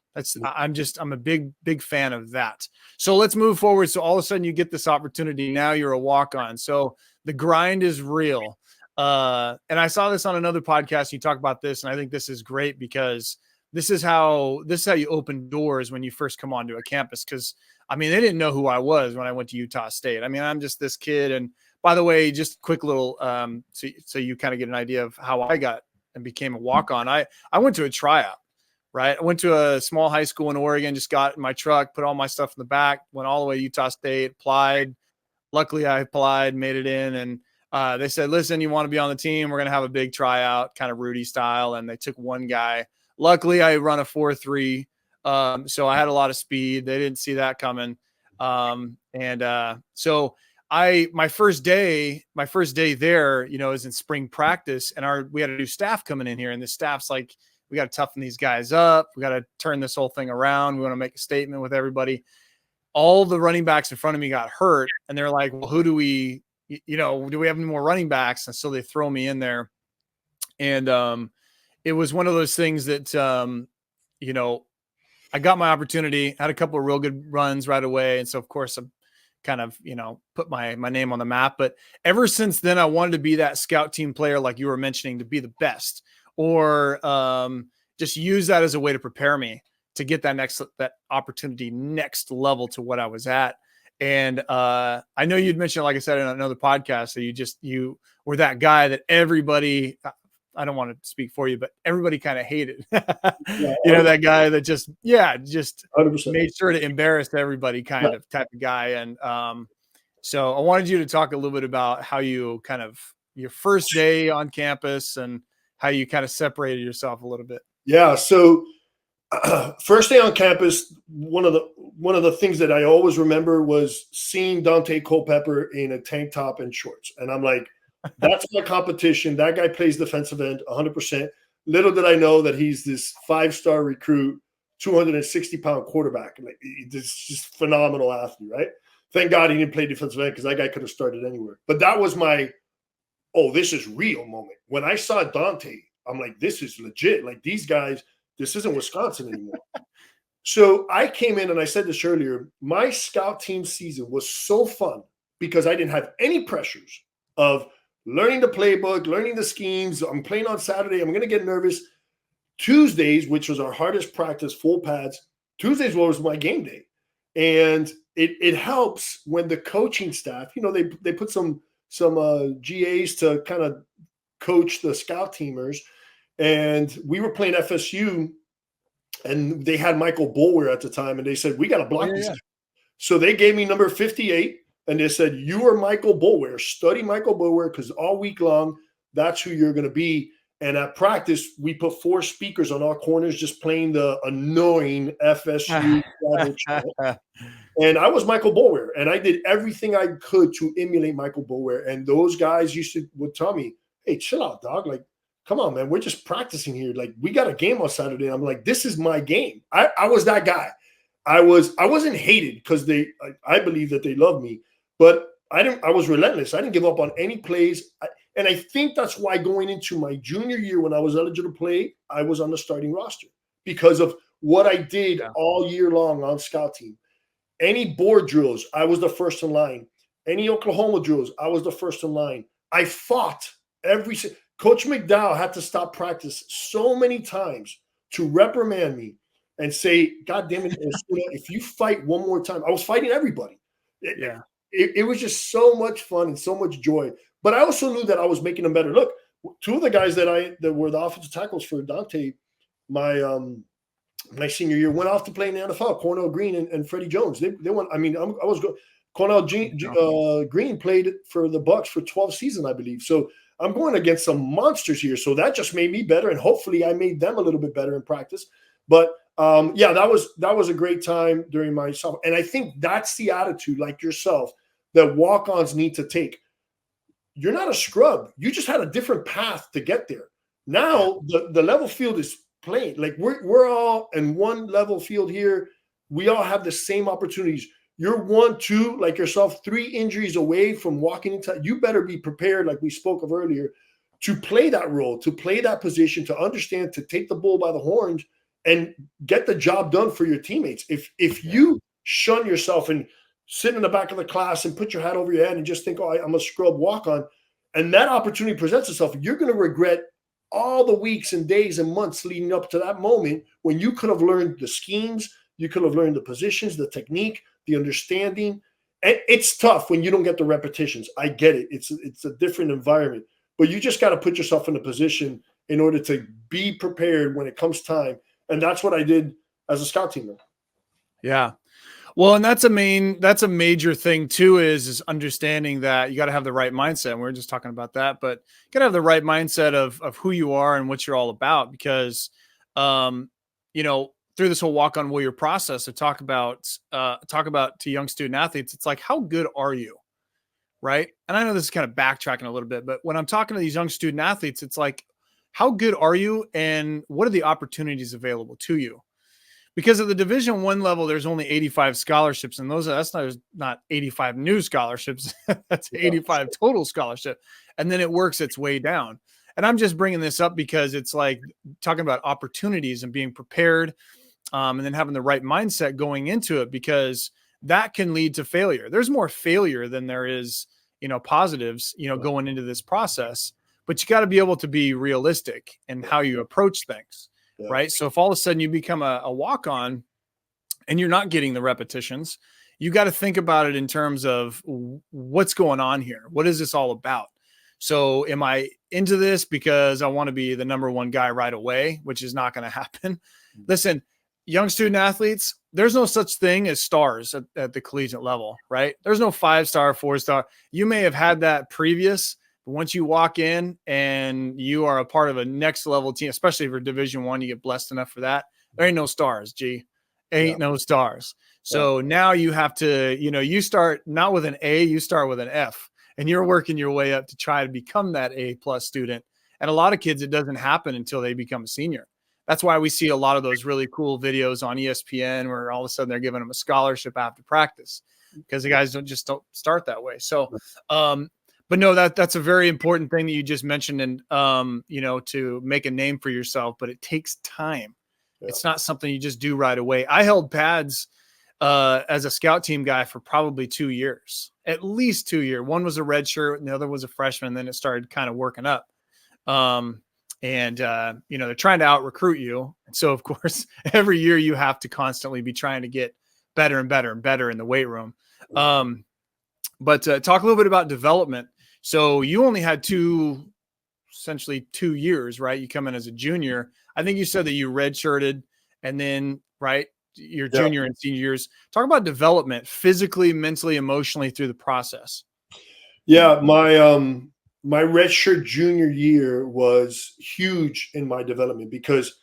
I'm a big fan of that. So let's move forward. So all of a sudden you get this opportunity. Now you're a walk-on. So the grind is real. And I saw this on another podcast. You talk about this, and I think this is great because this is how you open doors when you first come onto a campus. Because they didn't know who I was when I went to Utah State. I'm just this kid. And by the way, just quick little so you kind of get an idea of how I got and became a walk-on. I went to a tryout. Right. I went to a small high school in Oregon, just got in my truck, put all my stuff in the back, went all the way to Utah State, applied. Luckily, I applied, made it in. And they said, listen, you want to be on the team? We're going to have a big tryout, kind of Rudy style. And they took one guy. Luckily, I run a 4.3. So I had a lot of speed. They didn't see that coming. So my first day there, is in spring practice. And we had a new staff coming in here. And the staff's like, we got to toughen these guys up. We got to turn this whole thing around. We want to make a statement with everybody. All the running backs in front of me got hurt, and they're like, well, who do we do we have any more running backs? And so they throw me in there. And it was one of those things that, I got my opportunity, had a couple of real good runs right away. And so, of course, I'm kind of, put my name on the map. But ever since then, I wanted to be that scout team player, like you were mentioning, to be the best, or just use that as a way to prepare me to get that opportunity next level to what I was at. And I know you'd mentioned, like I said, in another podcast, that you were that guy that everybody, I don't want to speak for you, but everybody kind of hated, Yeah, that guy that just 100%. made sure to embarrass everybody type of guy. And so I wanted you to talk a little bit about how you your first day on campus and how you kind of separated yourself a little bit. Yeah. So first day on campus, one of the things that I always remember was seeing Dante Culpepper in a tank top and shorts. And I'm like, that's my competition. That guy plays defensive end 100%. Little did I know that he's this 5-star recruit, 260-pound quarterback. Like, this just phenomenal athlete, right? Thank God he didn't play defensive end, because that guy could have started anywhere. But that was my, this is real moment. When I saw Dante, I'm like, this is legit. Like, these guys, this isn't Wisconsin anymore. So I came in, and I said this earlier, my scout team season was so fun because I didn't have any pressures of learning the playbook, learning the schemes. I'm playing on Saturday. I'm going to get nervous. Tuesdays, which was our hardest practice, full pads, Tuesdays was my game day. And it helps when the coaching staff, they put some GAs to kind of coach the scout teamers. And we were playing FSU, and they had Michael Boulware at the time, and they said, we got to block these guys. So they gave me number 58. And they said, you are Michael Boulware. Study Michael Boulware, because all week long, that's who you're going to be. And at practice, we put 4 speakers on our corners just playing the annoying FSU. And I was Michael Boulware. And I did everything I could to emulate Michael Boulware. And those guys would tell me, hey, chill out, dog. Like, come on, man. We're just practicing here. Like, we got a game on Saturday. I'm like, this is my game. I was that guy. I wasn't hated because I believe that they love me. But I was relentless. I didn't give up on any plays. And I think that's why going into my junior year, when I was eligible to play, I was on the starting roster because of what I did all year long on scout team. Any board drills, I was the first in line. Any Oklahoma drills, I was the first in line. I fought Coach McDowell had to stop practice so many times to reprimand me and say, God damn it, if you fight one more time. I was fighting everybody. It was just so much fun and so much joy. But I also knew that I was making them better. Look, 2 of the guys that were the offensive tackles for Dante, my senior year, went off to play in the NFL. Cornell Green and Freddie Jones. They went. I mean, I was good. Cornell Green played for the Bucs for 12 seasons, I believe. So I'm going against some monsters here. So that just made me better, and hopefully I made them a little bit better in practice. But that was a great time during my summer. And I think that's the attitude, like yourself, that walk-ons need to take. You're not a scrub. You just had a different path to get there. Now the level field is playing. Like we're all in one level field here. We all have the same opportunities. You're 1, 2, like yourself, 3 injuries away from walking into. You better be prepared, like we spoke of earlier, to play that role, to play that position, to understand, to take the bull by the horns and get the job done for your teammates. If you shun yourself and sit in the back of the class and put your hat over your head and just think, I'm a scrub walk-on, and that opportunity presents itself, you're going to regret all the weeks and days and months leading up to that moment when you could have learned the schemes, you could have learned the positions, the technique, the understanding. And it's tough when you don't get the repetitions. I get it. It's a different environment, but you just got to put yourself in a position in order to be prepared when it comes time. And that's what I did as a scout teamer. Yeah. Well, and that's a major thing too, is understanding that you got to have the right mindset. And we were just talking about that, but you got to have the right mindset of who you are and what you're all about, because, through this whole walk-on warrior process, to talk about to young student athletes, it's like, how good are you? Right. And I know this is kind of backtracking a little bit, but when I'm talking to these young student athletes, it's like, how good are you? And what are the opportunities available to you? because at the Division I level, there's only 85 scholarships, and that's not 85 new scholarships. That's 85 total scholarship. And then it works its way down. And I'm just bringing this up because it's like talking about opportunities and being prepared, and then having the right mindset going into it, because that can lead to failure. There's more failure than there is, positives, going into this process, but you got to be able to be realistic in how you approach things. Yeah. Right. So if all of a sudden you become a walk-on and you're not getting the repetitions, you got to think about it in terms of what's going on here. What is this all about? So am I into this because I want to be the number one guy right away, which is not going to happen? Listen, young student athletes, there's no such thing as stars at the collegiate level, right? There's no 5-star, 4-star. You may have had that previous, but once you walk in and you are a part of a next level team, especially for Division I, you get blessed enough for that. There ain't no stars, G. Ain't no stars. So now you have to, you start not with an A, you start with an F, and you're working your way up to try to become that A+ student. And a lot of kids, it doesn't happen until they become a senior. That's why we see a lot of those really cool videos on ESPN where all of a sudden they're giving them a scholarship after practice, because the guys don't start that way. So, but no, that's a very important thing that you just mentioned, and to make a name for yourself, but it takes time. Yeah. It's not something you just do right away. I held pads as a scout team guy for probably 2 years, at least 2 years. One was a red shirt and the other was a freshman. And then it started kind of working up. And they're trying to out recruit you. And so of course, every year you have to constantly be trying to get better and better and better in the weight room. But talk a little bit about development. So you only had essentially 2 years, right? You come in as a junior. I think you said that you redshirted, and then, right, your junior and senior years. Talk about development physically, mentally, emotionally through the process. Yeah, my redshirt junior year was huge in my development, because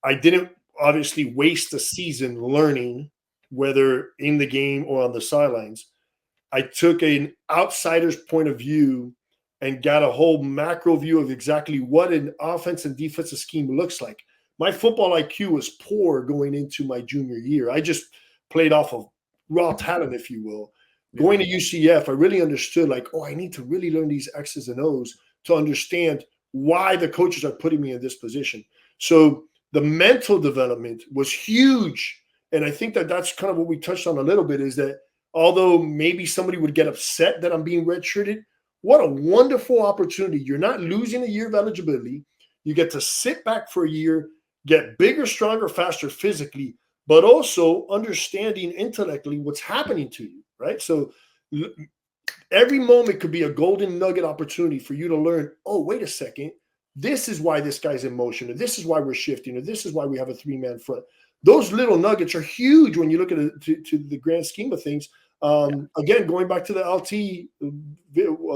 I didn't obviously waste a season learning, whether in the game or on the sidelines. I took an outsider's point of view and got a whole macro view of exactly what an offense and defensive scheme looks like. My football IQ was poor going into my junior year. I just played off of raw talent, if you will. Going to UCF, I really understood, I need to really learn these X's and O's to understand why the coaches are putting me in this position. So the mental development was huge. And I think that's kind of what we touched on a little bit, is that although maybe somebody would get upset that I'm being redshirted, what a wonderful opportunity. You're not losing a year of eligibility. You get to sit back for a year, get bigger, stronger, faster physically, but also understanding intellectually what's happening to you, right? So every moment could be a golden nugget opportunity for you to learn, oh, wait a second, this is why this guy's in motion, or this is why we're shifting, or this is why we have a 3-man front. Those little nuggets are huge when you look at it to the grand scheme of things. Again, going back to the LT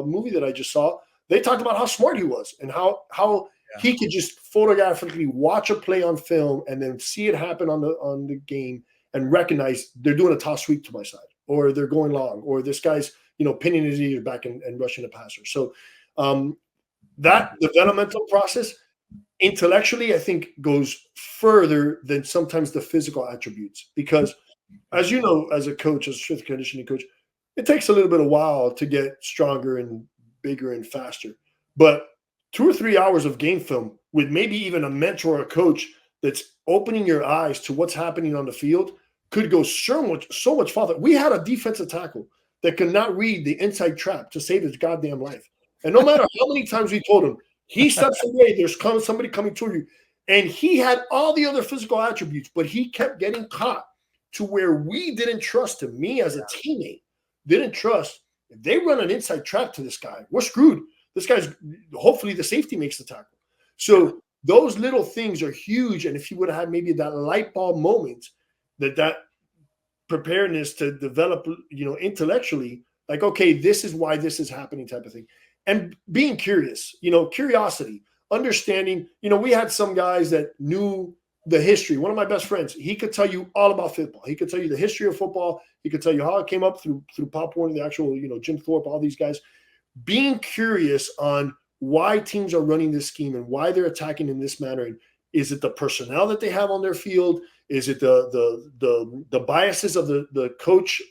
movie that I just saw, they talked about how smart he was and how he could just photographically watch a play on film and then see it happen on the game and recognize they're doing a toss sweep to my side, or they're going long, or this guy's pinning his ear back and rushing the passer. So that developmental process intellectually, I think, goes further than sometimes the physical attributes, because as you know, as a coach, as a strength conditioning coach, it takes a little bit of while to get stronger and bigger and faster. But 2 or 3 hours of game film with maybe even a mentor or a coach that's opening your eyes to what's happening on the field could go so much farther. We had a defensive tackle that could not read the inside trap to save his goddamn life. And no matter how many times we told him, he steps away, there's somebody coming toward you. And he had all the other physical attributes, but he kept getting caught to where we didn't trust him. Me as a teammate didn't trust. If they run an inside trap to this guy, we're screwed. This guy's, hopefully the safety makes the tackle. So those little things are huge. And if he would have had maybe that light bulb moment, that preparedness to develop, intellectually, like, okay, this is why this is happening type of thing. And being curious, curiosity, understanding, we had some guys that knew the history. One of my best friends, he could tell you all about football. He could tell you the history of football. He could tell you how it came up through Pop Warner, the actual, Jim Thorpe, all these guys. Being curious on why teams are running this scheme and why they're attacking in this manner. And is it the personnel that they have on their field? Is it the biases of the coach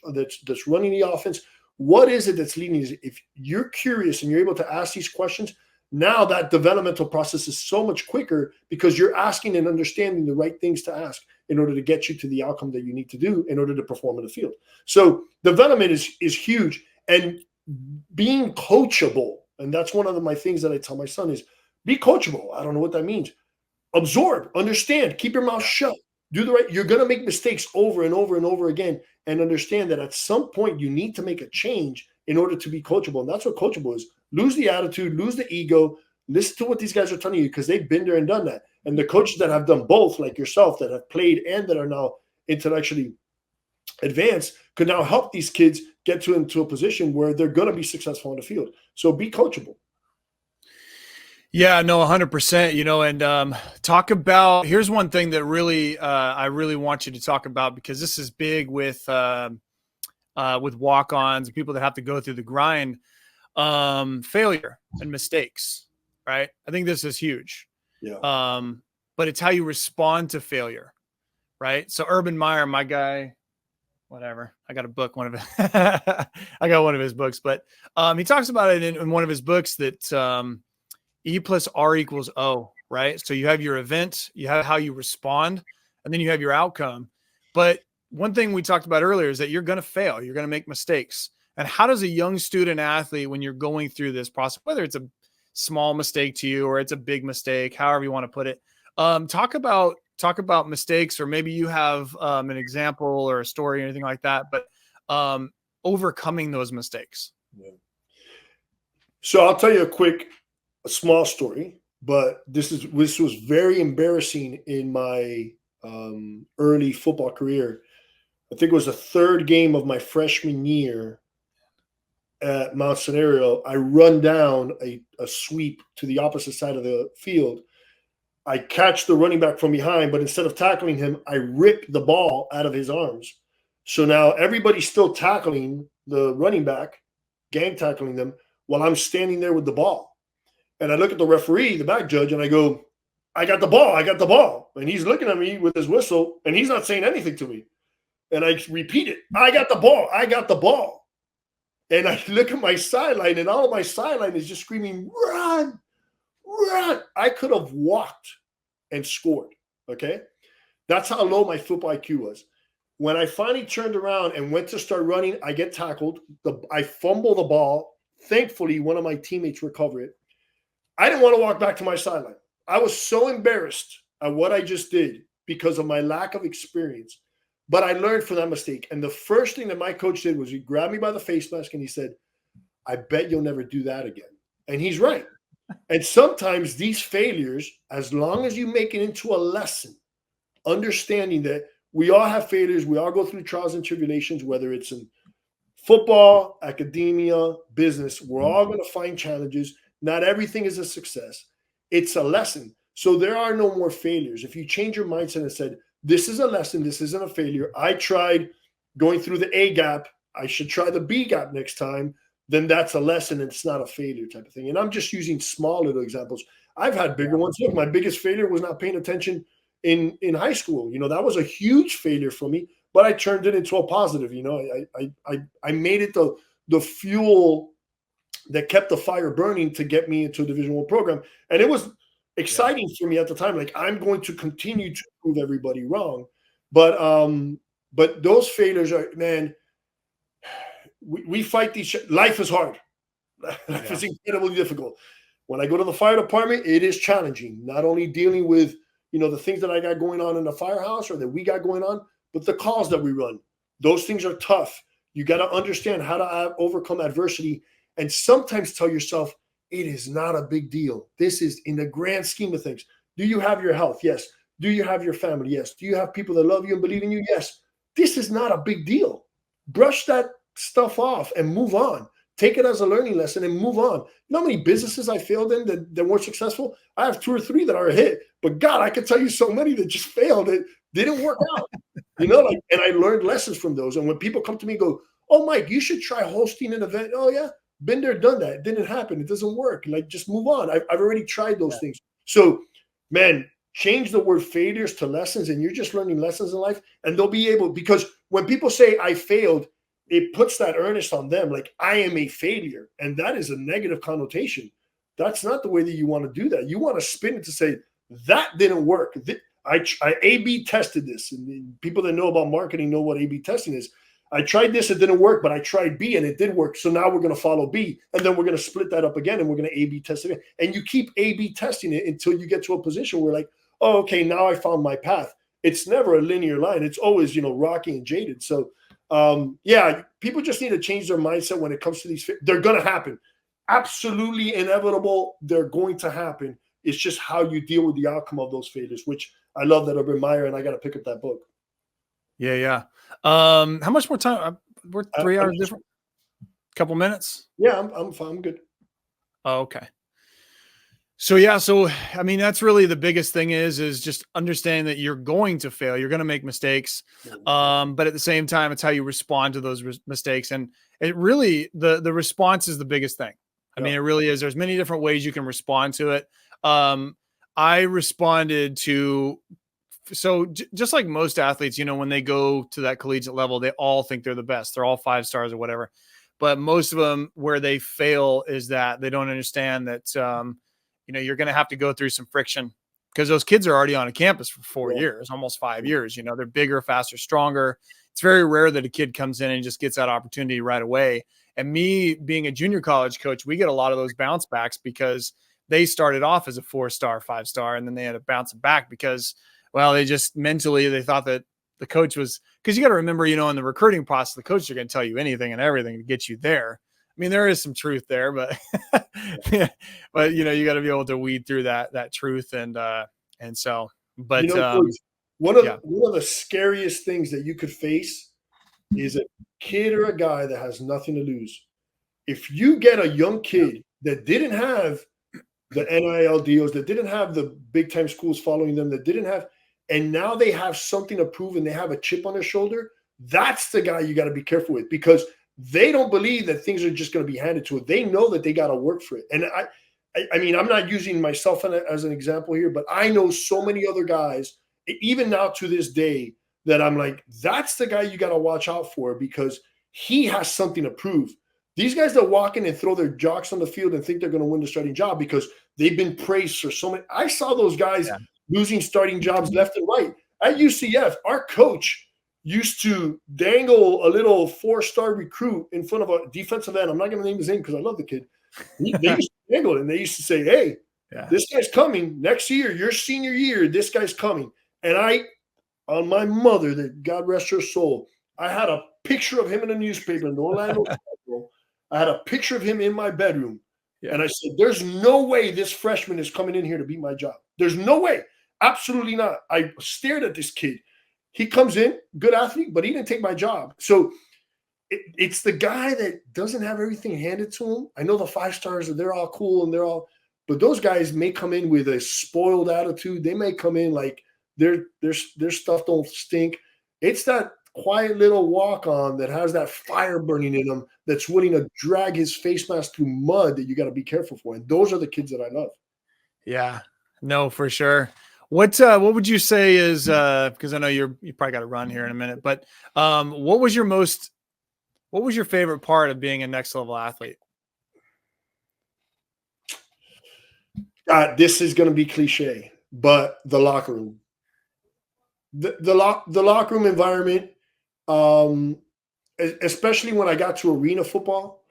that's running the offense? What is it that's leading? If you're curious and you're able to ask these questions, now that developmental process is so much quicker because you're asking and understanding the right things to ask in order to get you to the outcome that you need to do in order to perform in the field. So development is huge, and being coachable. And that's one of my things that I tell my son is be coachable. I don't know what that means. Absorb, understand, keep your mouth shut, do the right. You're going to make mistakes over and over and over again, and understand that at some point you need to make a change in order to be coachable. And that's what coachable is. Lose the attitude, lose the ego, listen to what these guys are telling you because they've been there and done that. And the coaches that have done both, like yourself, that have played and that are now intellectually advanced, could now help these kids get into a position where they're going to be successful on the field. So be coachable. Yeah, no, 100%, and talk about, here's one thing that really, I really want you to talk about, because this is big with walk-ons and people that have to go through the grind, failure and mistakes, right? I think this is huge. Yeah. But it's how you respond to failure, right? So Urban Meyer, my guy, whatever, I got a book, I got one of his books, but he talks about it in one of his books that E plus R equals O, right? So you have your event, you have how you respond, and then you have your outcome. But one thing we talked about earlier is that you're going to fail. You're going to make mistakes. And how does a young student athlete, when you're going through this process, whether it's a small mistake to you or it's a big mistake, however you want to put it, talk about mistakes, or maybe you have an example or a story or anything like that, but overcoming those mistakes. Yeah. So I'll tell you a small story, but this was very embarrassing in my early football career. I think it was the third game of my freshman year at Mount Scenario. I run down a sweep to the opposite side of the field. I catch the running back from behind, but instead of tackling him, I rip the ball out of his arms. So now everybody's still tackling the running back, gang tackling them, while I'm standing there with the ball. And I look at the referee, the back judge, and I go, I got the ball. And he's looking at me with his whistle, and he's not saying anything to me. And I repeat it, I got the ball. And I look at my sideline, and all of my sideline is just screaming, run. I could have walked and scored, okay? That's how low my football IQ was. When I finally turned around and went to start running, I get tackled. I fumble the ball. Thankfully, one of my teammates recovered it. I didn't want to walk back to my sideline. I was so embarrassed at what I just did because of my lack of experience. But I learned from that mistake. And the first thing that my coach did was he grabbed me by the face mask and he said, I bet you'll never do that again. And he's right. And sometimes these failures, as long as you make it into a lesson, understanding that we all have failures, we all go through trials and tribulations, whether it's in football, academia, business, we're all going to find challenges. Not everything is a success. It's a lesson. So there are no more failures. If you change your mindset and said, this is a lesson, this isn't a failure. I tried going through the A gap. I should try the B gap next time. Then that's a lesson. And it's not a failure type of thing. And I'm just using small little examples. I've had bigger ones. Look, my biggest failure was not paying attention in high school. That was a huge failure for me, but I turned it into a positive. I made it the fuel that kept the fire burning to get me into a Division I program. And it was exciting for me at the time. Like, I'm going to continue to prove everybody wrong. But those failures are, man, we fight these. Life is hard. Life is incredibly difficult. When I go to the fire department, it is challenging, not only dealing with, the things that I got going on in the firehouse or that we got going on, but the calls that we run. Those things are tough. You got to understand how to overcome adversity. And sometimes tell yourself, it is not a big deal. This is in the grand scheme of things. Do you have your health? Yes. Do you have your family? Yes. Do you have people that love you and believe in you? Yes. This is not a big deal. Brush that stuff off and move on. Take it as a learning lesson and move on. You know how many businesses I failed in that weren't successful? I have 2 or 3 that are a hit. But God, I can tell you so many that just failed. It didn't work out. And I learned lessons from those. And when people come to me and go, oh, Mike, you should try hosting an event. Oh, yeah. Been there, done that. It didn't happen. It doesn't work. Like, just move on. I've already tried those things. So, man, change the word failures to lessons, and you're just learning lessons in life, and they'll be able, because when people say I failed, it puts that earnest on them, like I am a failure. And that is a negative connotation. That's not the way that you want to do that. You want to spin it to say, that didn't work. I A/B tested this. And people that know about marketing know what A/B testing is. I tried this, it didn't work, but I tried B and it did work. So now we're going to follow B. And then we're going to split that up again and we're going to A/B test it. And you keep A/B testing it until you get to a position where like, oh, okay, now I found my path. It's never a linear line. It's always, rocky and jaded. So, yeah, people just need to change their mindset when it comes to these. They're going to happen. Absolutely inevitable. They're going to happen. It's just how you deal with the outcome of those failures, which I love that Urban Meyer, and I got to pick up that book. Yeah. How much more time? We're 3 hours different. Couple minutes. Yeah, I'm fine. I'm good. Oh, okay. So yeah, I mean, that's really the biggest thing is just understanding that you're going to fail, you're going to make mistakes, but at the same time, it's how you respond to those mistakes, and it really the response is the biggest thing. I mean, it really is. There's many different ways you can respond to it. I responded to. So just like most athletes, when they go to that collegiate level, they all think they're the best. They're all 5 stars or whatever. But most of them, where they fail is that they don't understand that, you're going to have to go through some friction, because those kids are already on a campus for 4 years, almost 5 years. They're bigger, faster, stronger. It's very rare that a kid comes in and just gets that opportunity right away. And me being a junior college coach, we get a lot of those bounce backs because they started off as a 4-star, 5-star, and then they had to bounce back because, well, they just mentally, they thought that the coach was, because you got to remember, in the recruiting process, the coaches are going to tell you anything and everything to get you there. I mean, there is some truth there, but, but you got to be able to weed through that truth. And so, but Coach, one of the scariest things that you could face is a kid or a guy that has nothing to lose. If you get a young kid that didn't have the NIL deals, that didn't have the big time schools following them, that didn't have, and now they have something to prove and they have a chip on their shoulder, that's the guy you got to be careful with, because they don't believe that things are just going to be handed to it. They know that they got to work for it. And I mean, I'm not using myself as an example here, but I know so many other guys, even now to this day, that I'm like, that's the guy you got to watch out for, because he has something to prove. These guys that walk in and throw their jocks on the field and think they're going to win the starting job because they've been praised for so many. I saw those guys losing starting jobs left and right. At UCF, our coach used to dangle a little 4-star recruit in front of a defensive end. I'm not going to name his name because I love the kid. They used to dangle it, and they used to say, hey, this guy's coming next year, your senior year, this guy's coming. And on my mother, that God rest her soul, I had a picture of him in a newspaper in the Orlando Metro. I had a picture of him in my bedroom. And I said, there's no way this freshman is coming in here to beat my job. There's no way. Absolutely not. I stared at this kid. He comes in, good athlete, but he didn't take my job. So it's the guy that doesn't have everything handed to him. I know the 5 stars, they're all cool and but those guys may come in with a spoiled attitude. They may come in like their stuff don't stink. It's that quiet little walk-on that has that fire burning in him that's willing to drag his face mask through mud that you got to be careful for. And those are the kids that I love. Yeah, no, for sure. What would you say is, because I know you probably got to run here in a minute, but what was your favorite part of being a next level athlete? This is going to be cliche, but the locker room, the locker room environment, especially when I got to arena football,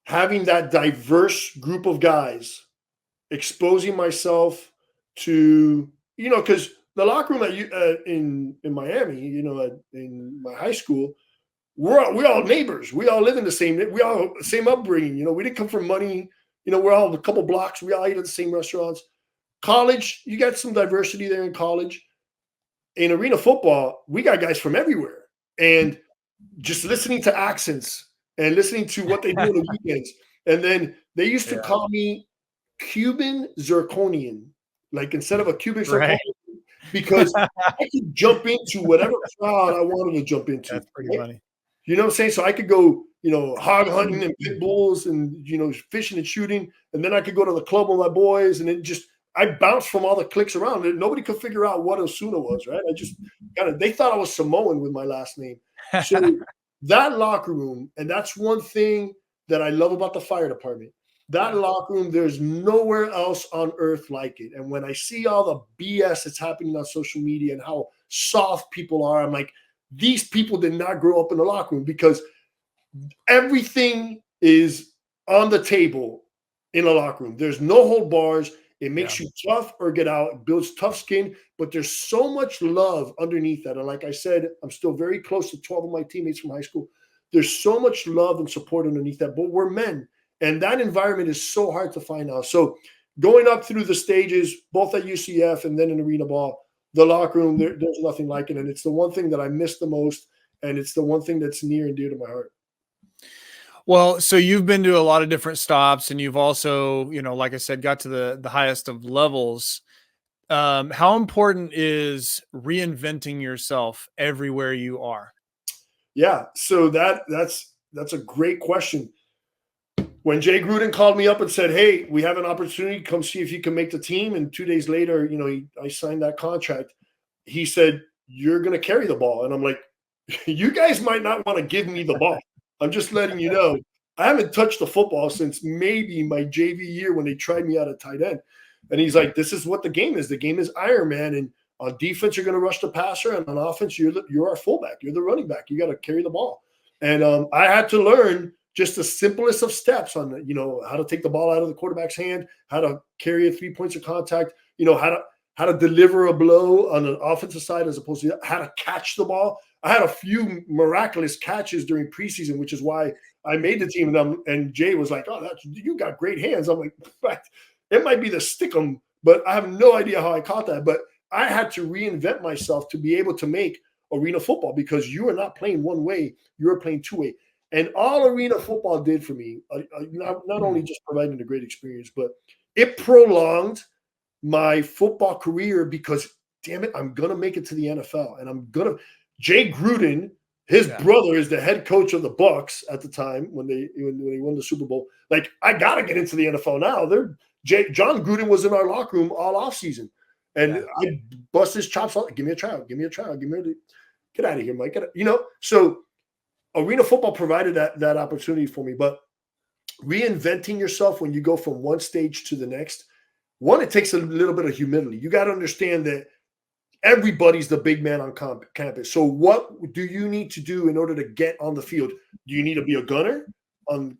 having that diverse group of guys, exposing myself to, because the locker room in Miami, in my high school, we're all neighbors. We all live in we all same upbringing. We didn't come from money. We're all a couple blocks. We all eat at the same restaurants. College, you got some diversity there in college. In arena football, we got guys from everywhere. And just listening to accents and listening to what they do on the weekends. And then they used to call me Cuban Zirconian, like instead of a Cuban Zirconian, because I could jump into whatever crowd I wanted to jump into. That's pretty funny. You know what I'm saying? So I could go, hog hunting and pit bulls and, fishing and shooting. And then I could go to the club with my boys. And I bounced from all the clicks around. Nobody could figure out what Osuna was, right? I just they thought I was Samoan with my last name. So that locker room, and that's one thing that I love about the fire department. That locker room, there's nowhere else on earth like it. And when I see all the BS that's happening on social media and how soft people are, I'm like, these people did not grow up in the locker room, because everything is on the table in a locker room. There's no hold bars. It makes you tough or get out. It builds tough skin, but there's so much love underneath that. And like I said, I'm still very close to 12 of my teammates from high school. There's so much love and support underneath that, but we're men. And that environment is so hard to find out. So going up through the stages, both at UCF and then in arena ball, the locker room, there's nothing like it. And it's the one thing that I miss the most. And it's the one thing that's near and dear to my heart. Well, so you've been to a lot of different stops, and you've also, like I said, got to the highest of levels. How important is reinventing yourself everywhere you are? Yeah, so that's a great question. When Jay Gruden called me up and said, "Hey, we have an opportunity, come see if you can make the team," and 2 days later, I signed that contract. He said, "You're going to carry the ball," and I'm like, "You guys might not want to give me the ball. I'm just letting you know. I haven't touched the football since maybe my JV year when they tried me out at tight end." And he's like, "This is what the game is. The game is Iron Man. And on defense, you're going to rush the passer. And on offense, you're our fullback. You're the running back. You got to carry the ball." And I had to learn just the simplest of steps on, how to take the ball out of the quarterback's hand, how to carry it 3 points of contact, how to deliver a blow on the offensive side as opposed to how to catch the ball. I had a few miraculous catches during preseason, which is why I made the team. And Jay was like, "Oh, you got great hands." I'm like, it might be the stickum, but I have no idea how I caught that. But I had to reinvent myself to be able to make arena football, because you are not playing one way, you are playing two way. And all arena football did for me, not only just providing a great experience, but it prolonged my football career, because damn it, I'm going to make it to the NFL, and Jay Gruden, his brother is the head coach of the Bucks at the time when they won the Super Bowl. Like, I got to get into the NFL now. John Gruden was in our locker room all offseason, and I bust his chops. Give me a tryout. Get out of here, Mike. So arena football provided that opportunity for me. But reinventing yourself when you go from one stage to the next, it takes a little bit of humility. You got to understand that everybody's the big man on campus. So what do you need to do in order to get on the field? Do you need to be a gunner on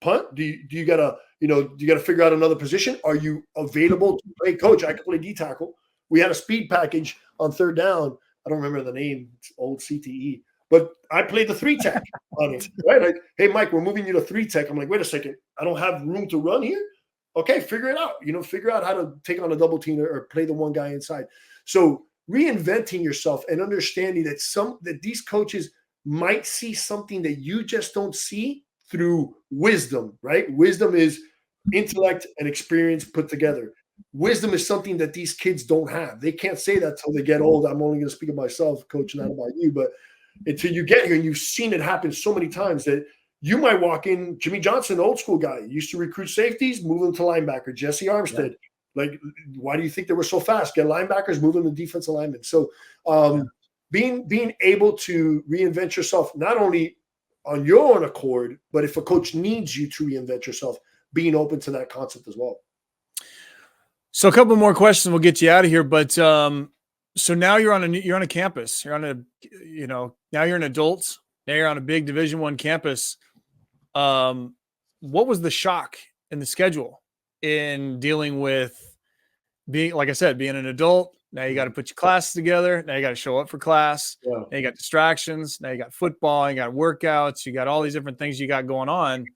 punt? Do you gotta figure out another position? Are you available to play? Coach, I can play D tackle. We had a speed package on third down. I don't remember the name. It's old CTE. But I played the 3-tech on it, right? Like, "Hey, Mike, we're moving you to 3-tech. I'm like, "Wait a second. I don't have room to run here." Okay, figure it out. Figure out how to take on a double team or play the one guy inside. So reinventing yourself and understanding that these coaches might see something that you just don't see through wisdom, right? Wisdom is intellect and experience put together. Wisdom is something that these kids don't have. They can't say that till they get old. I'm only going to speak of myself, Coach, not about you, but until you get here, and you've seen it happen so many times that you might walk in. Jimmy Johnson, old school guy, used to recruit safeties, move them to linebacker. Jesse Armstead. Yeah. Like, why do you think they were so fast? Get linebackers, move them to defensive linemen. So being able to reinvent yourself, not only on your own accord, but if a coach needs you to reinvent yourself, being open to that concept as well. So a couple more questions, we'll get you out of here. But so now you're on a campus. You're on now you're an adult. Now you're on a big Division I campus. What was the shock in the schedule in dealing with being, like I said, being an adult? Now you got to put your classes together. Now you got to show up for class. Yeah. Now you got distractions. Now you got football. You got workouts. You got all these different things you got going on.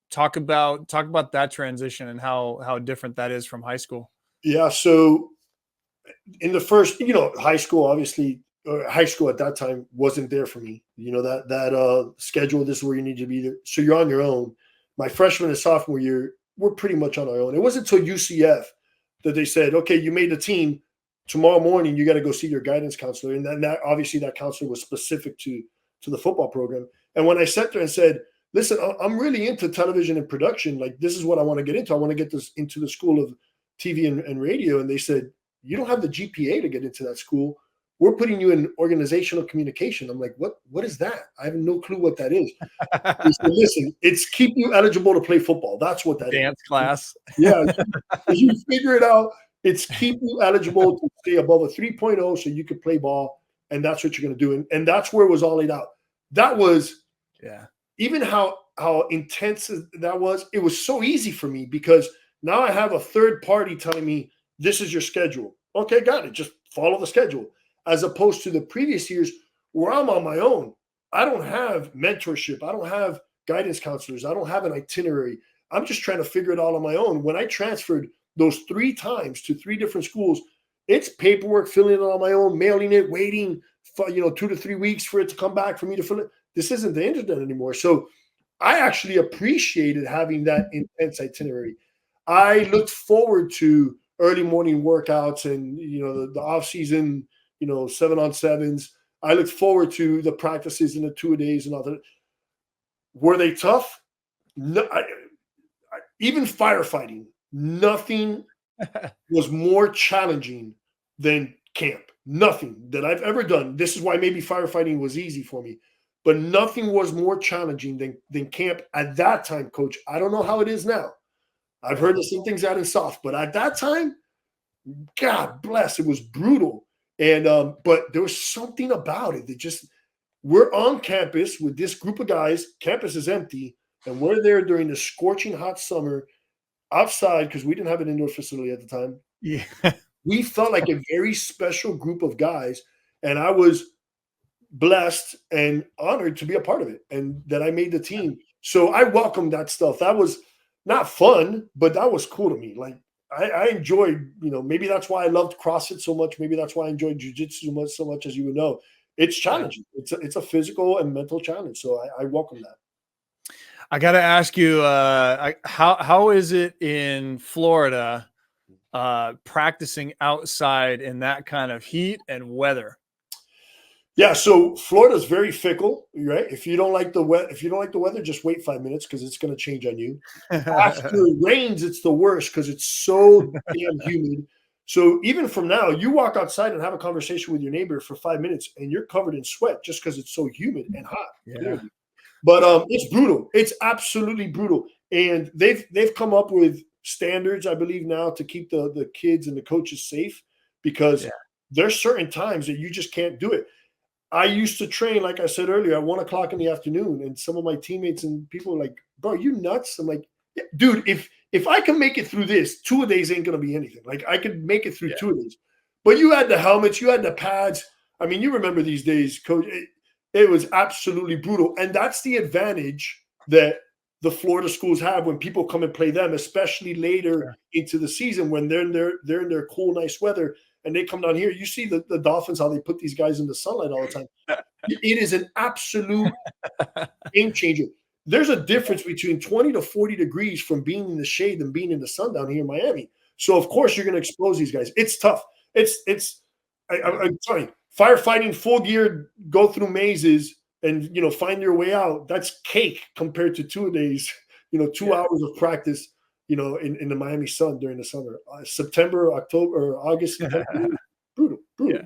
Talk about that transition and how different that is from high school. Yeah. So in the first, high school, obviously, high school at that time wasn't there for me. That schedule, this is where you need to be there. So you're on your own. My freshman and sophomore year, we're pretty much on our own. It wasn't until UCF that they said, "Okay, you made the team. Tomorrow morning, you got to go see your guidance counselor." And then that obviously that counselor was specific to the football program. And when I sat there and said, "Listen, I'm really into television and production. Like, this is what I want to get into. I want to get this into the School TV and radio, and they said, you don't have the GPA to get into that school. We're putting you in organizational communication. I'm like, what is that? I have no clue what that is. They said, listen, it's keep you eligible to play football. That's what that Dance is. class. Yeah. You figure it out. It's keep you eligible to stay above a 3.0 so you could play ball. And that's what you're going to do. And that's where it was all laid out. That was, even how intense that was, it was so easy for me because now I have a third party telling me, this is your schedule. Okay, got it. Just follow the schedule. As opposed to the previous years where I'm on my own. I don't have mentorship. I don't have guidance counselors. I don't have an itinerary. I'm just trying to figure it out on my own. When I transferred those 3 times to 3 different schools, it's paperwork, filling it on my own, mailing it, waiting for 2 to 3 weeks for it to come back for me to fill it. This isn't the internet anymore. So I actually appreciated having that intense itinerary. I looked forward to early morning workouts and the off season, 7-on-7s. I looked forward to the practices and the 2-a-days and all that. Were they tough? No, even firefighting, nothing was more challenging than camp. Nothing that I've ever done. This is why maybe firefighting was easy for me, but nothing was more challenging than camp at that time, Coach. I don't know how it is now. I've heard that some things out in soft, but at that time, God bless, it was brutal. And but there was something about it that just, we're on campus with this group of guys. Campus is empty, and we're there during the scorching hot summer outside because we didn't have an indoor facility at the time. Yeah. We felt like a very special group of guys, and I was blessed and honored to be a part of it and that I made the team. So I welcomed that stuff. That was not fun, but that was cool to me. Like I enjoyed, maybe that's why I loved CrossFit so much. Maybe that's why I enjoyed jiu-jitsu so much, as you would know. It's challenging. It's a physical and mental challenge. So I welcome that. I got to ask you, how is it in Florida practicing outside in that kind of heat and weather? Yeah, so Florida's very fickle, right? If you don't like the weather, just wait 5 minutes because it's going to change on you. After it rains, it's the worst because it's so damn humid. So even from now, you walk outside and have a conversation with your neighbor for 5 minutes, and you're covered in sweat just because it's so humid and hot. Yeah. Clearly. But it's brutal. It's absolutely brutal. And they've come up with standards, I believe, now to keep the kids and the coaches safe because there's certain times that you just can't do it. I used to train, like I said earlier, at 1 o'clock in the afternoon, and some of my teammates and people are like, bro, you nuts? I'm like, yeah, dude, if I can make it through this, 2-a-days ain't going to be anything. Like I could make it through 2-a-days. But you had the helmets, you had the pads. I mean, you remember these days, Coach. It was absolutely brutal. And that's the advantage that the Florida schools have when people come and play them, especially later into the season when they're in their cool, nice weather. And they come down here. You see the Dolphins, how they put these guys in the sunlight all the time. It is an absolute game changer. There's a difference between 20 to 40 degrees from being in the shade and being in the sun down here in Miami. So, of course, you're going to expose these guys. It's tough. I'm sorry. Firefighting, full gear, go through mazes and, find your way out. That's cake compared to 2-a-days, 2 hours of practice. In the Miami sun during the summer, September, October, or August, brutal. Yeah.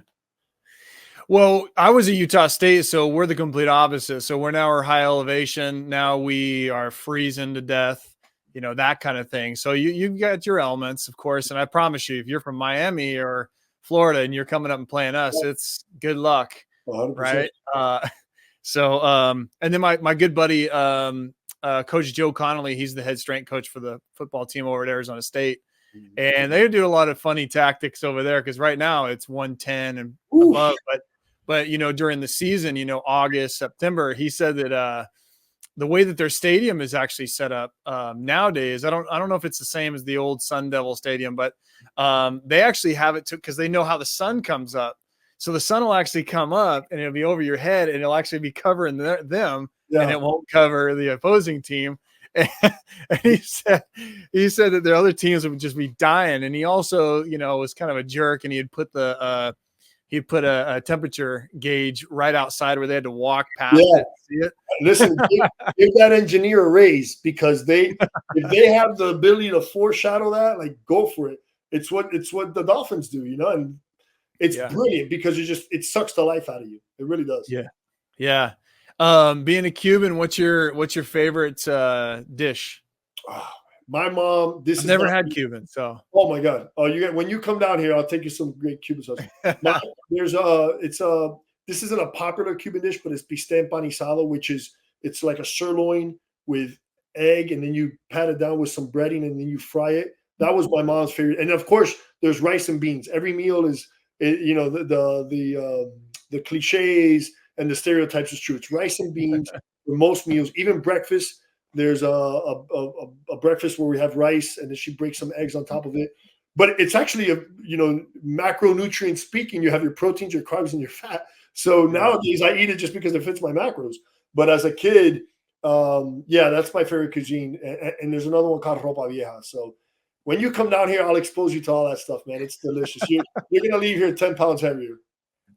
Well, I was at Utah State, so we're the complete opposite. So we're high elevation. Now we are freezing to death, that kind of thing. So you've got your elements, of course. And I promise you, if you're from Miami or Florida and you're coming up and playing us, it's good luck. 100%. Right. And then my good buddy, Coach Joe Connolly, he's the head strength coach for the football team over at Arizona State. And they do a lot of funny tactics over there because right now it's 110 and above. But during the season, August, September, he said that the way that their stadium is actually set up nowadays, I don't know if it's the same as the old Sun Devil Stadium, but they actually have it because they know how the sun comes up. So the sun will actually come up and it'll be over your head and it'll actually be covering them. Yeah. And it won't cover the opposing team. And he said that their other teams would just be dying. And he also, was kind of a jerk, and he'd put a temperature gauge right outside where they had to walk past it to see it. Listen, give that engineer a raise because if they have the ability to foreshadow that, like, go for it. it's what the Dolphins do, and it's brilliant because it sucks the life out of you. It really does. Yeah. Being a Cuban, what's your favorite dish? Oh, my mom. I've never had Cuban, so. Oh my God! Oh, when you come down here, I'll take you some great Cuban sauce. This isn't a popular Cuban dish, but it's bistec empanizado, which is it's like a sirloin with egg, and then you pat it down with some breading, and then you fry it. That was my mom's favorite. And of course, there's rice and beans. Every meal is, the cliches and the stereotypes is true. It's rice and beans for most meals, even breakfast. There's a breakfast where we have rice, and then she breaks some eggs on top of it. But it's actually macronutrient speaking, you have your proteins, your carbs, and your fat. So nowadays I eat it just because it fits my macros. But as a kid, that's my favorite cuisine. And there's another one called ropa vieja. So when you come down here, I'll expose you to all that stuff, man. It's delicious. You're going to leave here 10 pounds heavier.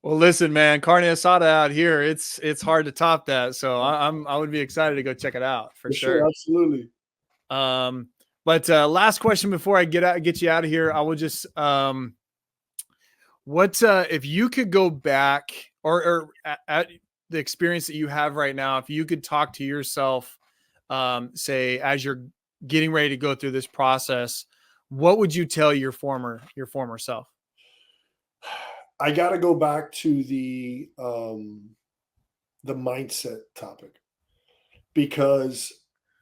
Well, listen, man, carne asada out here, it's hard to top that. So I would be excited to go check it out for sure. Absolutely. But last question before I get you out of here, I will just if you could go back or at the experience that you have right now, if you could talk to yourself, say as you're getting ready to go through this process, what would you tell your former self? I got to go back to the mindset topic, because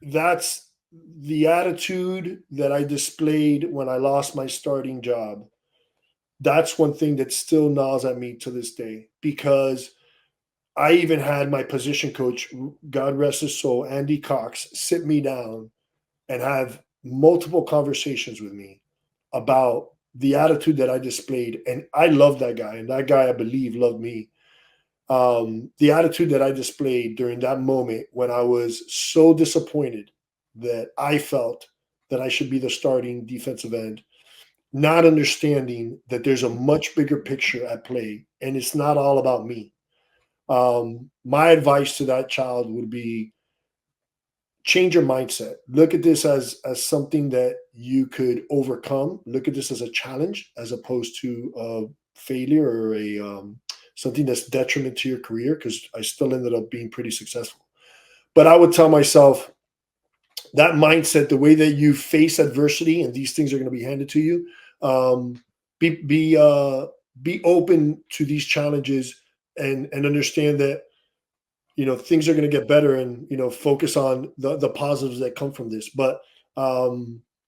that's the attitude that I displayed when I lost my starting job. That's one thing that still gnaws at me to this day, because I even had my position coach, God rest his soul, Andy Cox, sit me down and have multiple conversations with me about the attitude that I displayed. And I love that guy. And that guy, I believe, loved me. The attitude that I displayed during that moment when I was so disappointed that I felt that I should be the starting defensive end, not understanding that there's a much bigger picture at play and it's not all about me. My advice to that child would be, change your mindset. Look at this as something that you could overcome. Look at this as a challenge as opposed to a failure or a something that's detriment to your career, because I still ended up being pretty successful. But I would tell myself that mindset, the way that you face adversity and these things are going to be handed to you, be open to these challenges and understand that things are going to get better, and focus on the positives that come from this. But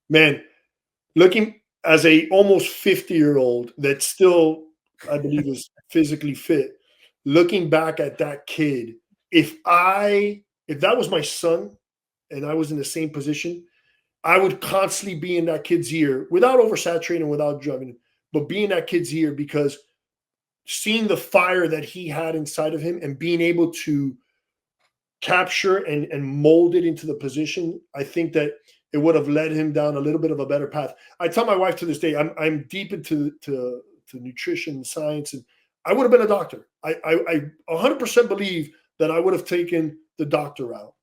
man, looking as a almost 50-year-old that still, I believe, is physically fit, looking back at that kid, if that was my son and I was in the same position, I would constantly be in that kid's ear without oversaturating, without drugging, but be in that kid's ear, because seeing the fire that he had inside of him and being able to capture and mold it into the position, I think that it would have led him down a little bit of a better path. I tell my wife to this day, I'm deep into nutrition and science, and I would have been a doctor. I 100% believe that I would have taken the doctor route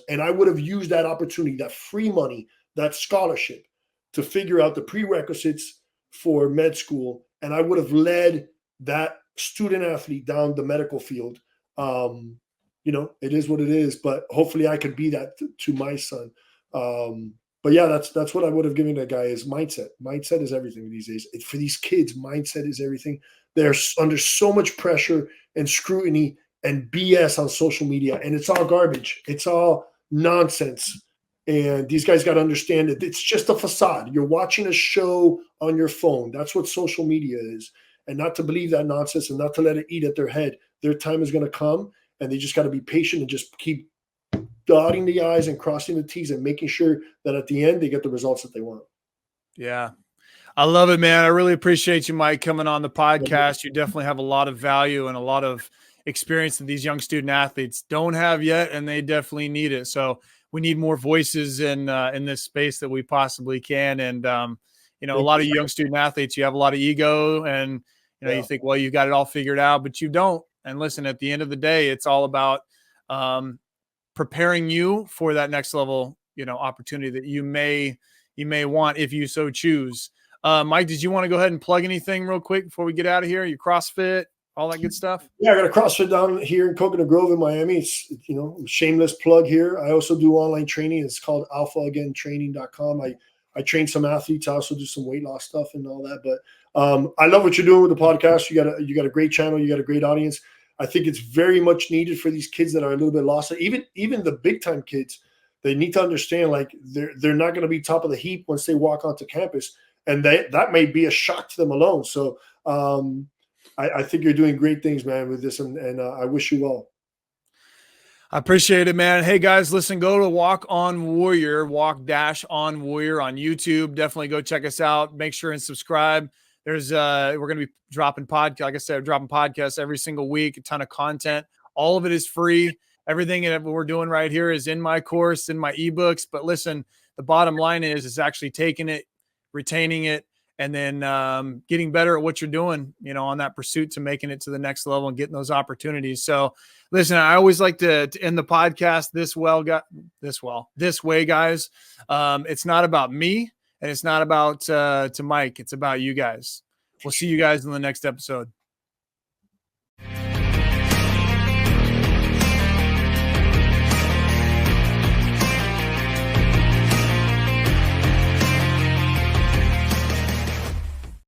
and I would have used that opportunity, that free money, that scholarship, to figure out the prerequisites for med school, and I would have led that student athlete down the medical field. It is what it is, but hopefully I could be that to my son. But yeah, that's what I would have given that guy, is mindset. Mindset is everything these days. For these kids, mindset is everything. They're under so much pressure and scrutiny and BS on social media, and it's all garbage. It's all nonsense. And these guys got to understand that it's just a facade. You're watching a show on your phone. That's what social media is. And not to believe that nonsense and not to let it eat at their head. Their time is going to come, and they just got to be patient and just keep dotting the I's and crossing the T's and making sure that at the end they get the results that they want. Yeah. I love it, man. I really appreciate you, Mike, coming on the podcast. You definitely have a lot of value and a lot of experience that these young student athletes don't have yet, and they definitely need it. So we need more voices in this space that we possibly can. And, a lot of young student athletes, you have a lot of ego, and, you think, well, you got it all figured out, but you don't. And listen, at the end of the day, it's all about preparing you for that next level, opportunity that you may want if you so choose. Mike, did you want to go ahead and plug anything real quick before we get out of here? Your CrossFit, all that good stuff? Yeah, I got a CrossFit down here in Coconut Grove in Miami. It's, shameless plug here. I also do online training. It's called alphaagaintraining.com. I train some athletes. I also do some weight loss stuff and all that. But I love what you're doing with the podcast. You got a great channel. You got a great audience. I think it's very much needed for these kids that are a little bit lost. Even the big time kids, they need to understand, like, they're not going to be top of the heap once they walk onto campus, and that may be a shock to them alone. So I think you're doing great things, man, with this, and I wish you well. I appreciate it, man. Hey guys, listen, go to Walk On Warrior, Walk-on Warrior on YouTube. Definitely go check us out. Make sure and subscribe. There's we're going to be dropping like I said, dropping podcasts every single week, a ton of content. All of it is free. Everything that we're doing right here is in my course, in my ebooks. But listen, the bottom line is actually taking it, retaining it, and then getting better at what you're doing, on that pursuit to making it to the next level and getting those opportunities. So listen, I always like to end the podcast this way, guys. It's not about me, and it's not about to Mike. It's about you guys. We'll see you guys in the next episode.